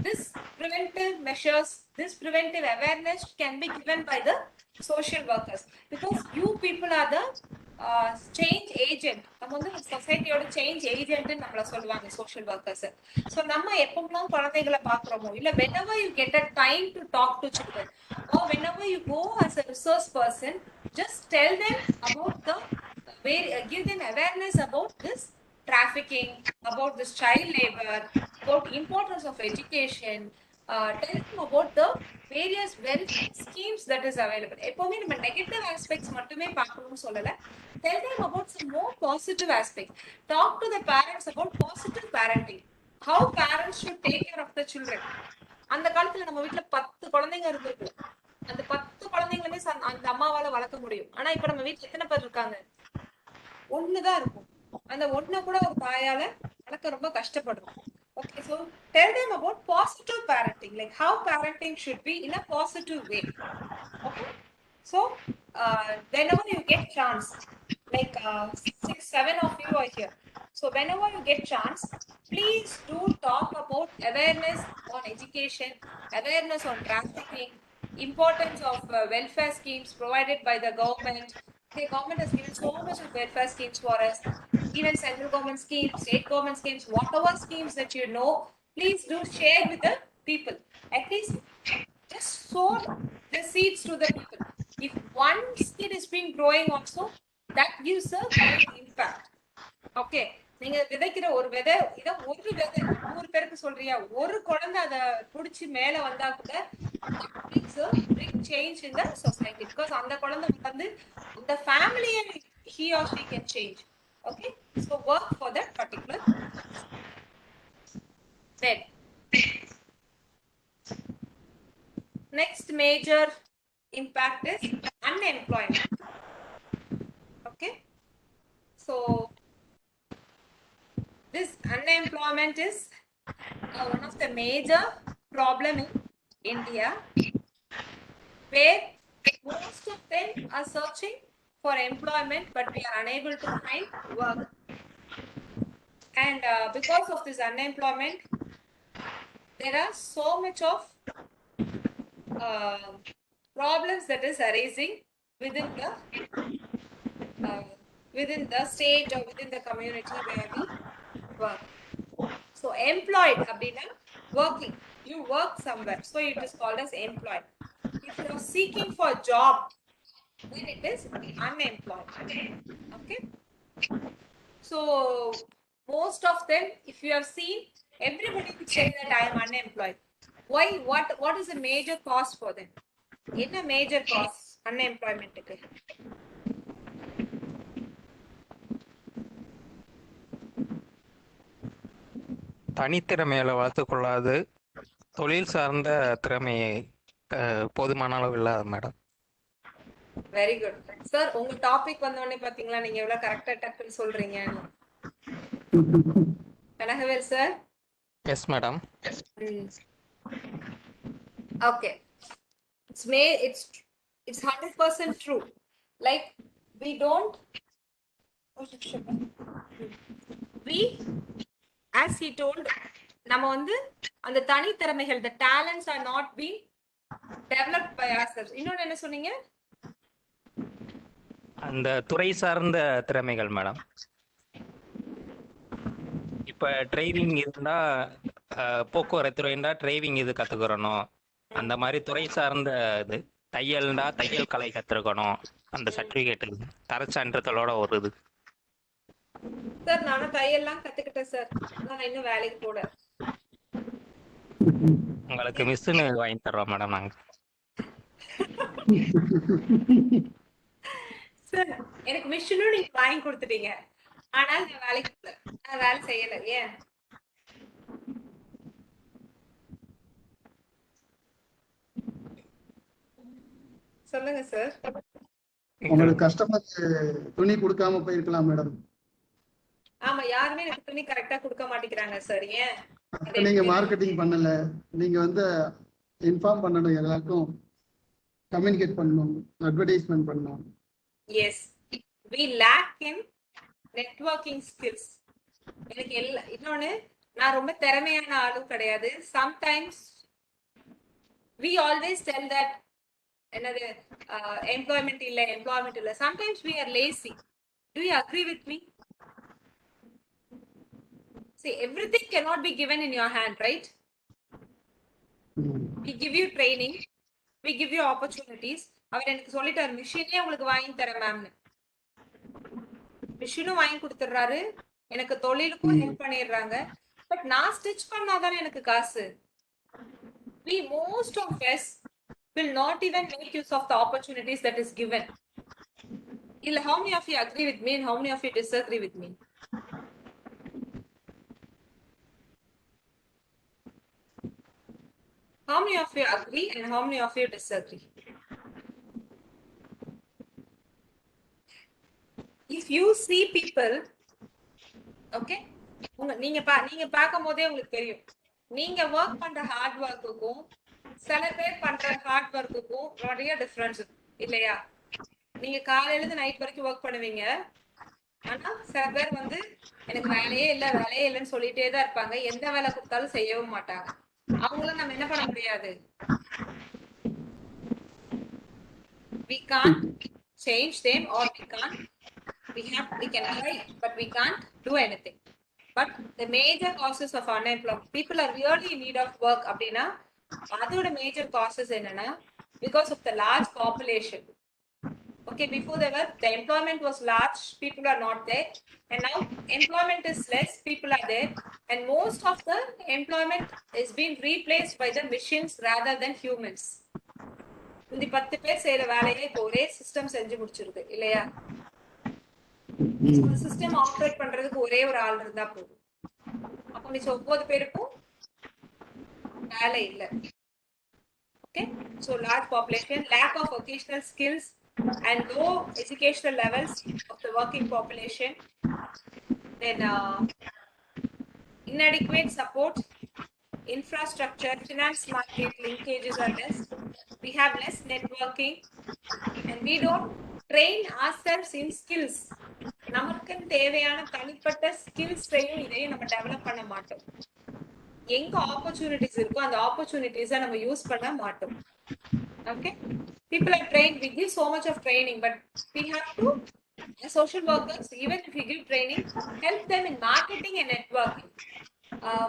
this preventive measures, this preventive awareness can be given by the social workers, because you people are the change agent. நம்ம சொசைட்டியோட change agent நம்மள சொல்லுவாங்க social workers. So நம்ம எப்பவும் குழந்தைகளை பார்க்கறோமோ இல்ல, whenever you get a time to talk to children, or whenever you go as a resource person, just tell them about give them awareness about this trafficking, about this child labor, about importance of education, tell them about the various welfare schemes that is available. எப்பவுமே நம்ம negative aspects மட்டுமே பார்க்கணும்னு சொல்லல, tell them about some more positive aspects. Talk to the parents about positive parenting, how parents should take care of the children. அந்த காலத்துல நம்ம வீட்ல 10 குழந்தைங்க இருந்திருக்கு, அந்த 10 குழந்தைங்களுமே அந்த அம்மாவால வளர்க்க முடியும். ஆனா இப்ப நம்ம வீட்ல எத்தனை பேர் இருக்காங்க? ஒண்ணுதான் இருக்கும். அந்த ஒண்ண கூட ஒரு தாயால வளர்க்க ரொம்ப கஷ்டப்படுறோம். Okay, so tell them about positive parenting, like how parenting should be in a positive way. Okay, so whenever you get chance, like 6-7 of you are here, so whenever you get chance, please do talk about awareness on education, awareness on trafficking, importance of welfare schemes provided by the government. The government has given so much of welfare schemes for us, even central government schemes, state government schemes, whatever schemes that you know, please do share with the people. At least just sow the seeds to the people. If one seed is being growing also, that gives a great impact. Okay, நீங்க விதைக்கிற ஒரு விதை, இத ஒரு விதை 100 பேருக்கு சொல்றியா, ஒரு குழந்தை அத புடிச்சு மேல வந்தா கூட brings a big change in the society, because அந்த குழந்தை வந்து the family and he or she can change. Okay, so work for that particular. Then next major impact is unemployment. Okay, so this unemployment is one of the major problem in India, where most of them are searching for employment, but we are unable to find work. And because of this unemployment, there are so much of problems that is arising within the state or within the community where we work. So employed abdina, working, you work somewhere, so it is called as employed. If you are seeking for a job, then it is unemployed. Okay, So most of them, if you have seen, everybody will say that I am unemployed. Why? What is the major cause for them? என்ன major cause unemployment க்கு? தனித்திறமையில வளர்த்துக்கொள்ளாது, தொழில் சார்ந்த திறமையை போதுமான அளவு இல்லாத madam. Very good sir. உங்க topic வந்தோடனே பாத்தீங்களா நீங்க எவ்வளவு கரெக்டா டக்குன்னு சொல்றீங்கன்னு. Kanagavel sir. Yes madam. Okay. It's 100% true. Like we don't. We, as he told, நம்ம வந்து அந்த தனித்திறமைகள், the talents are not being developed by ourselves. இன்னொன்னு என்ன சொன்னீங்க? அந்த துறை சார்ந்த திறமைகள் மேடம். இப்ப டிரைவிங் இருந்தா போக்குவரத்து துறைண்டா டிரைவிங் இது கத்துக்கிறணும். அந்த மாதிரி துறை சார்ந்த இது. தையல்னா தையல் கலை கத்துக்கணும். அந்த சர்டிபிகேட் தர சான்றிதழோட ஒரு இது. சார் நானும் தையல்லாம் கத்துக்கிட்டேன் சார். நான் இன்னும் வேலைக்கு போல. உங்களுக்கு மிஷின் வாங்கி தர்றோம் மேடம் நாங்க. சார் எனக்கு மிஷினும் நீங்க வாங்கி கொடுத்துட்டீங்க. ஆனால் நான் வேலைக்கு போல. நான் வேலை செய்யல. ஏன்? சொல்லுங்க சார். உங்களுக்கு கஸ்டமர் துணி கொடுக்காம போயிருக்கலாம் மேடம். ஆமா, யாருமே எனக்கு துணி கரெக்டா கொடுக்க மாட்டேங்கிறாங்க சார். ஏன்? நீங்க மார்க்கெட்டிங் பண்ணல. நீங்க வந்து இன்ஃபார்ம் பண்ணணும், எல்லாருக்கும் கம்யூனிகேட் பண்ணணும், அட்வர்டைஸ்மெண்ட் பண்ணணும். Yes, we lack in networking skills. எனக்கு இன்னொன்னு, நான் ரொம்ப திறமையான ஆளும் கிடையாது. Sometimes we always tell that என்னது employment இல்ல. Sometimes we are lazy. Do you agree with me? See, everything cannot be given in your hand, right? We give you training, we give you opportunities. அவர் எனக்கு சொல்லிட்டாரு, மிஷினே உங்களுக்கு வாங்கி தரேன் மேம்னு. மிஷினும் வாங்கி கொடுத்துறாரு, எனக்கு தொழிலுக்கும் ஹெல்ப் பண்ணிடுறாங்க. பட் நான் ஸ்டிச் பண்ணாதானே எனக்கு காசு. We most of us will not even make use of the opportunities that is given. Illa, how many of you agree with me and how many of you disagree with me? How many of you agree and how many of you disagree? If you see people, okay, நீங்க பார்க்கும் போதே உங்களுக்கு தெரியும், நீங்க work பண்ற heart ஒர்க்குக்கும் சில பேர் பண்ற ஹார்ட் ஒர்க்குக்கும் நிறைய டிஃபரன்ஸ் இல்லையா? நீங்க காலையில இருந்து நைட் வரைக்கும் ஒர்க் பண்ணுவீங்க. ஆனா சில பேர் வந்து எனக்கு வேலையே இல்லைன்னு சொல்லிட்டே தான் இருப்பாங்க. எந்த வேலை கொடுத்தாலும் செய்யவும் மாட்டாங்க. அவங்கள நம்ம என்ன பண்ண முடியாது. We can't change them or we can try, but we can't do anything. But the major causes of unemployment, people are really in need of work அப்படின்னா அதோட major causes என்னன்னா, because of the large population. Okay, before the employment was large, people are not there, and now employment is less, people are there, and most of the employment is being replaced by the machines rather than humans. இந்த 10 பேர் செய்யற வேலையை இப்போ ஒரே system செஞ்சு முடிச்சிருக்கு இல்லையா? System operate பண்றதுக்கு ஒரே ஒரு ஆள் இருந்தா போதும். அப்போ நீ 9 பேருக்கும் வேலை இல்லை. Okay, so large population, lack of vocational skills and low educational levels of the working population, then inadequate support, infrastructure, finance market linkages are less, we have less networking, and we don't train ourselves in skills. நமக்கு தேவையான தனிப்பட்ட ஸ்கில்ஸையும் இதையும் நம்ம develop பண்ண மாட்டோம். எங்க opportunities இருக்கோ அந்த ஆப்பர்ச்சுனிட்டிஸை நம்ம யூஸ் பண்ண மாட்டோம். Okay, people are trained, we give so much of training, but we have to, as social workers, even if we give training, help them in marketing and networking.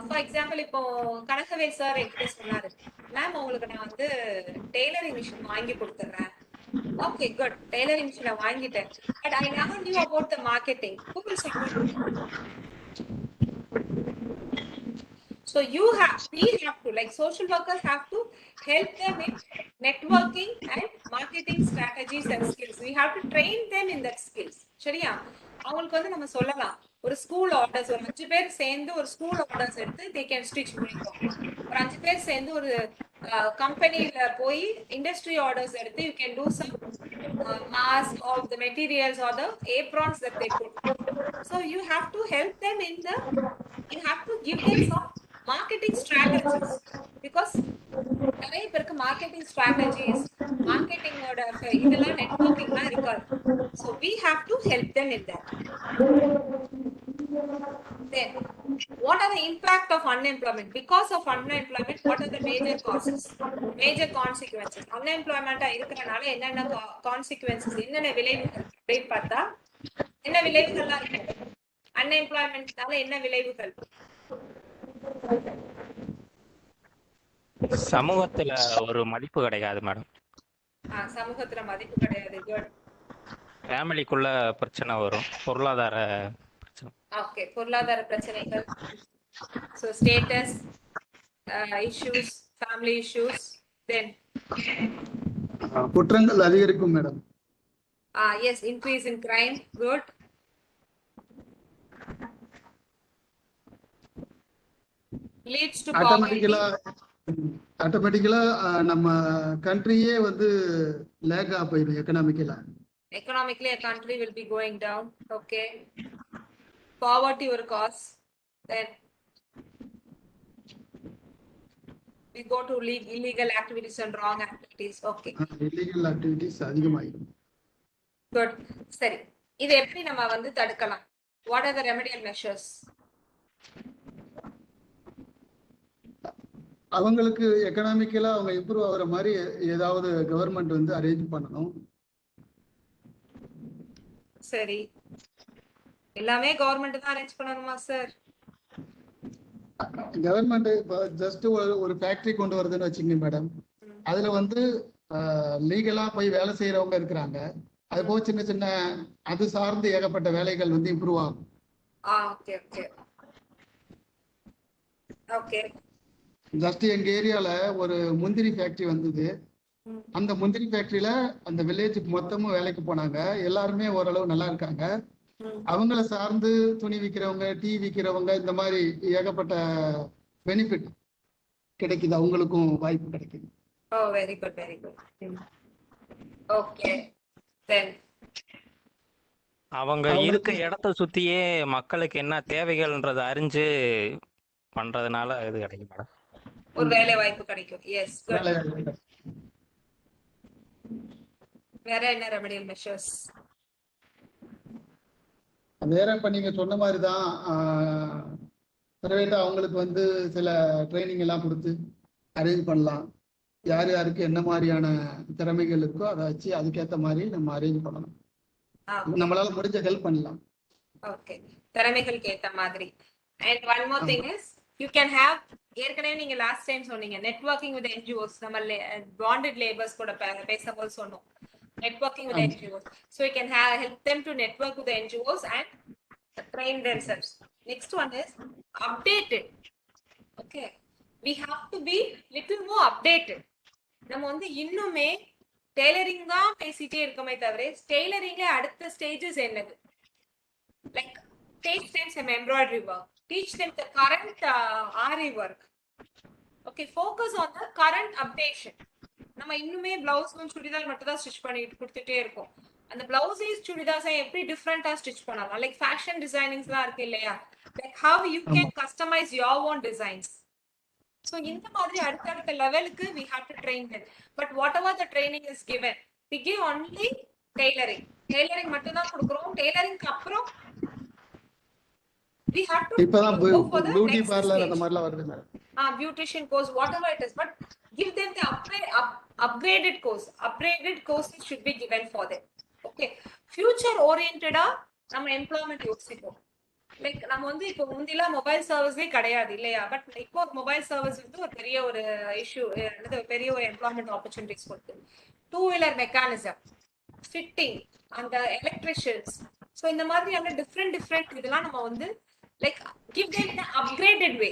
For example, இப்போ Kanagavel sir என்கிட்ட சொன்னாரு, ma'am உங்களுக்கு நான் வந்து tailoring machine வாங்கி கொடுத்துட்றேன், Okay, good. Tailoring machine வாங்கிட்டேன். But I never knew about the marketing. Who will support me? So we have to, like social workers have to help them in networking and marketing strategies and skills. We have to train them in that skills. சரியா? அவங்களுக்கு வந்து நம்ம சொல்லலாம். ஒரு school orders ஒரு 5 பேர் சேர்ந்து ஒரு ஸ்கூல் ஆர்டர்ஸ் எடுத்து they can stitch முடிக்கும். ஒரு 5 பேர் சேர்ந்து ஒரு கம்பெனில போய் இண்டஸ்ட்ரி ஆர்டர்ஸ் எடுத்து you can do some mask of the materials or the aprons that they put. So you have to help them you have to give them some marketing strategies because நிறைய பேருக்கு marketing strategies, marketing ஓட இதெல்லாம் நெட்வொர்க்கிங்லாம் இருக்காது. So we have to help them in that. Then, what are the impact of unemployment? Because of unemployment, what are the major causes? Major consequences. Unemployment இருக்கிறனால என்னென்ன consequences, என்னென்ன விளைவுகள் அப்படின்னு பார்த்தா என்ன விளைவுகள்லாம் இருக்கும்? அன்எம்ப்ளாய்மெண்ட்னால என்ன விளைவுகள்? சமூகத்துல ஒரு மதிப்பு கிடைக்காது மேடம். சமூகத்துல மதிப்பு கிடையாது. குட். ஃபேமிலிக்குள்ள பிரச்சனை வரும், பொருளாதார பிரச்சனை. ஓகே, பொருளாதார பிரச்சனைகள். So status issues, family issues, then குற்றங்கள் அதிகரிக்கும் madam. Yes, increase in crime. Good. Leads to ஆட்டோமேட்டிக்கலா நம்ம கண்ட்ரியே வந்து லேக் போயிடும் எக்கனாமிக்கலா. Economically, a country will be going down. Okay. Poverty or cause. Then we go to illegal activities and wrong activities. Okay. Illegal activities அதிகமாயிடும். Good. சரி, இது எப்படி நம்ம வந்து தடுக்கலாம்? What are the remedial measures? அவங்களுக்கு எக்கனாமிக்கலா அவங்க இம்ப்ரூவ் ஆகுற மாதிரி ஏதாவது கவர்மெண்ட் வந்து அரேஞ்ச் பண்ணணும். சரி, எல்லாமே கவர்மெண்ட் தான் அரேஞ்ச் பண்ணணுமா சார்? கவர்மெண்ட் ஜஸ்ட் ஒரு ஃபேக்டரி கொண்டு வருதுன்னு வச்சுக்கோங்க மேடம். அதுல வந்து லீகலா போய் வேலை செய்யறவங்க இருக்கிறாங்க. அது போக சின்ன சின்ன அது சார்ந்து ஏகப்பட்ட வேலைகள் வந்து இம்ப்ரூவ் ஆகும். Okay okay okay. ஜஸ்ட் எங்க ஏரியால ஒரு முந்திரி ஃபேக்டரி வந்தது. அந்த முந்திரி ஃபேக்டரியில அந்த வில்லேஜ் மொத்தமும் வேலைக்கு போனாங்க. எல்லாருமே ஓரளவு நல்லா இருக்காங்க. அவங்கள சார்ந்து துணி விற்கிறவங்க, டீ விற்கிறவங்க, இந்த மாதிரி ஏகப்பட்ட பெனிஃபிட் கிடைக்குது. அவங்களுக்கும் வாய்ப்பு கிடைக்குது. Oh, very good very good. Okay. Then அவங்க இருக்க இடத்த சுத்தியே மக்களுக்கு என்ன தேவைகள்ன்றதை அறிஞ்சு பண்றதுனால இது கிடைக்கும் மேடம். ஒரு வேலை வாய்ப்பு கிடைக்கும். Yes, good. வேற என்ன ரெமடியல் மெஷர்ஸ்? வேற இப்ப நீங்க சொன்ன மாதிரி தான் பிரைவேட்டா அவங்களுக்கு வந்து சில ட்ரைனிங் எல்லாம் கொடுத்து அரேஞ்ச் பண்ணலாம். யார் யாருக்கு என்ன மாதிரியான திறமைகள் இருக்கோ அதை வச்சு அதுக்கேற்ற மாதிரி நம்ம அரேஞ்ச் பண்ணலாம். நம்மளால முடிஞ்ச ஹெல்ப் பண்ணலாம். ஓகே, திறமைகளுக்கு ஏத்த மாதிரி. And one more thing is you can have, ஏற்கனவே நீங்க லாஸ்ட் டைம் சொன்னீங்க நெட்வொர்க்கிங் வித் NGOs. நம்ம பாண்டட் லேபர்ஸ் கூட பேசும்போது சொன்னோம் networking with NGOs. So you can help them to network with the NGOs and train themselves. Next one is updated. Okay, we have to be little more updated. நம்ம வந்து இன்னுமே tailoring தான் பேசிட்டே இருக்கோமே தவிர டெய்லரிங்ல அடுத்த ஸ்டேஜஸ் என்னது? Like teach them some embroidery work, teach them the current RE work. Okay, focus on the current updation. நம்ம இன்னுமே பிளவுஸ்க்கும் சுடிதார் மட்டும் தான் ஸ்டிச் பண்ணிட்டு கொடுத்துட்டே இருக்கோம். அந்த பிளவுஸைஸ் சுடிதார்ஸை எப்படி டிஃப்ரெண்டா ஸ்டிச் பண்ணலாம்? லைக் ஃபேஷன் டிசைனிங்ஸ்லாம் இருக்கு இல்லையா? Like how you can customize your own designs. So இந்த மாதிரி அடுத்தடுத்த லெவலுக்கு we have to train them. But whatever the training is given, we give only tailoring. Tailoring மட்டும் தான் கொடுக்குறோம். டெய்லரிங்க்கு அப்புறம் we have to go for the beauty next parlour stage. அந்த மாதிரிலாம் வருது madam. Beautician course, whatever it is, but give them the upgraded course. Upgraded courses should be given for them. Okay, future oriented நம்ம employment யோசிப்போம். Like நம்ம வந்து இப்போ முந்திலாம் mobile சர்வீஸ்லேயே கிடையாது இல்லையா? பட் இப்போ மொபைல் சர்வீஸ் வந்து ஒரு பெரிய ஒரு இஷ்யூ, பெரிய ஒரு எம்ப்ளாய்மெண்ட் ஆப்பர்ச்சுனிட்டிஸ் கொடுத்து 2-wheeler மெக்கானிசம். ஃபிட்டிங், அந்த எலக்ட்ரிஷியன்ஸ். ஸோ இந்த மாதிரியான டிஃப்ரெண்ட் இதெல்லாம் நம்ம வந்து like give them in upgraded way.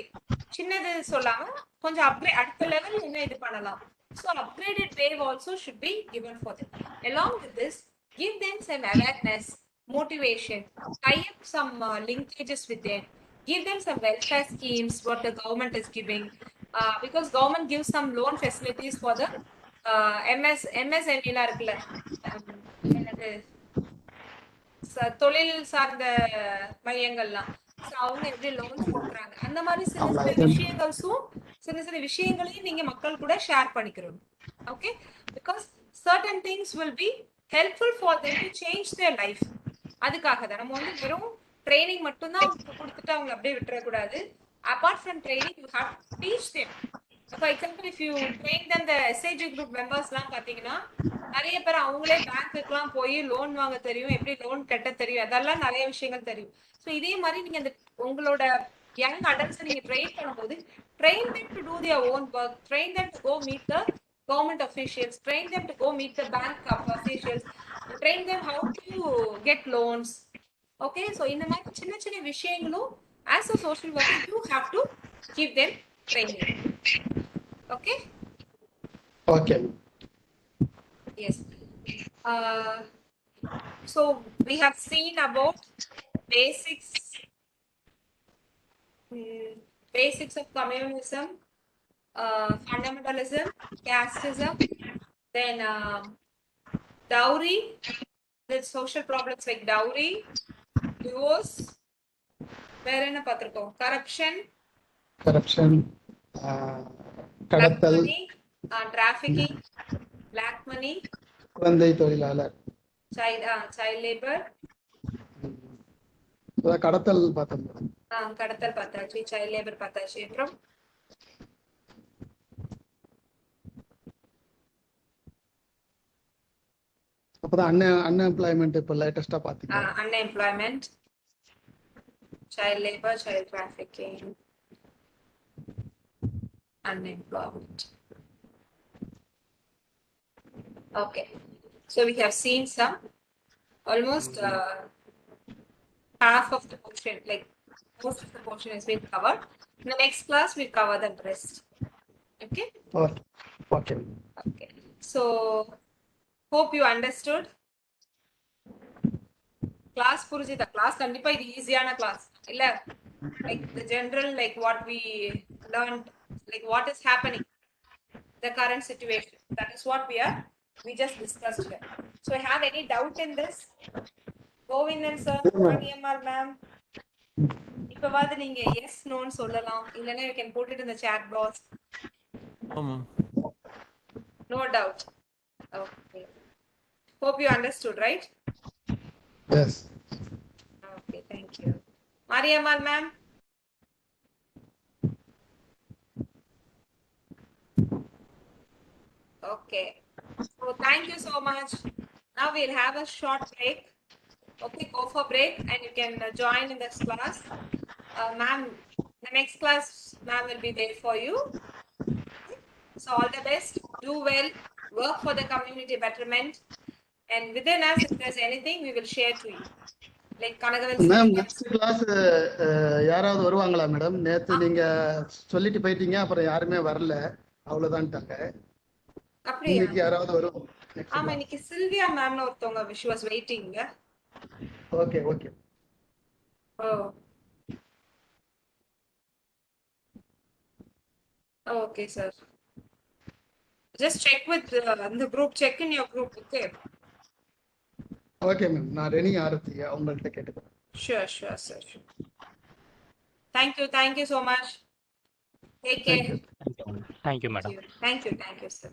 சின்னது சொல்லாம கொஞ்சம் அப்கிரேட், அடுத்த லெவல் என்ன இது பண்ணலாம். So upgraded way also should be given for them. Along with this, give them some awareness, motivation, tie up some linkages with them, give them some welfare schemes what the government is giving, because government gives some loan facilities for the MSME லாம் இருக்குல்ல, என்னது தொழில் சார்ந்த மையங்கள்லாம். So அவங்க எப்படி loans கொடுக்குறாங்க, அந்த மாதிரி சின்ன சின்ன விஷயங்கள்ஸும் சின்ன சின்ன விஷயங்களையும் நீங்க மக்கள் கூட ஷேர் பண்ணிக்கிறோம். Okay, because certain things will be helpful for them to change their life. அதுக்காக தான் நம்ம வந்து வெறும் ட்ரைனிங் மட்டும்தான் அவங்களுக்கு கொடுத்துட்டு அவங்க அப்படியே விட்டுறக்கூடாது. Apart from training you have to teach them. For example if you train them, இந்த எஸ்ஐஜி குரூப் மெம்பர்ஸ்லாம் பார்த்தீங்கன்னா நிறைய பேர் அவங்களே பேங்க்குக்குலாம் போய் லோன் வாங்க தெரியும், எப்படி லோன் கட்ட தெரியும், அதெல்லாம் நிறைய விஷயங்கள் தெரியும். ஸோ இதே மாதிரி நீங்க அந்த உங்களோட யங் அடல்ட்ஸை நீங்க ட்ரெயின் பண்ணும்போது train them to do their own work, train them to go meet the government officials, train them to go meet the bank officials, train them how to get loans. Okay, so இந்த மாதிரி சின்ன சின்ன விஷயங்களும் as a social worker you have to give them training. Okay. Okay. Yes. So we have seen about basics, basics of communism, fundamentalism, casteism, then dowry, the social problems like dowry, divorce, வேற என்ன பார்த்திருக்கோம், corruption, கடத்தல், trafficking, black money, குழந்தை தொழிலாளர், child labor, கடத்தல் பார்த்தோம். கடத்தல் பார்த்தாச்சு, child labor பார்த்தாச்சு. அப்புறம் அப்பதான் அன்எம்ப்ளாய்மெண்ட் இப்ப லேட்டஸ்டா பாத்தீங்க. unemployment, child labor, child trafficking, unemployment. Okay, so we have seen some almost half of the portion, like most of the portion has been covered. In the next class we cover the rest. Okay. Okay. Okay, so hope you understood. Class புரிஞ்சுதா? class கண்டிப்பா இது ஈஸியான class இல்ல, like the general, like what we learned, like what is happening, the current situation, that is what we just discussed here. So have any doubt in this? Govindan sir, Maniammal ma'am, இப்பவாது நீங்க yes no ன்னு சொல்லலாம், இல்லனா you can put it in the chat box. ஆமா. No doubt. Okay, hope you understood, right? Yes. Okay, thank you. Mariammal ma'am. Okay, so thank you so much. Now we'll have a short break. Okay, go for break and you can join in this class. Ma'am, the next class ma'am will be there for you. So all the best, do well, work for the community betterment, and within us if there's anything we will share to you. Like Kanagavel ma'am, next class யாராவது வருவாங்களா madam? நேத்து நீங்க சொல்லிட்டு போயிட்டீங்க, அப்புறம் யாருமே வரல, அவ்வளவுதான்ட்டாங்க. அப்படியே இன்னைக்கு யாராவது வரும்? ஆமா, இன்னைக்கு சில்வியா மேம்னு ஒருத்தவங்க she was waiting. Okay. Oh, okay sir, just check with the group, check in your group. Okay. Okay ma'am, நான் ரெனி ஆரத்தி அவங்கள்ட்ட கேட்டுக்கிறேன். Sure sir, sure. Thank you so much. Take care. Thank you, madam. Thank you sir.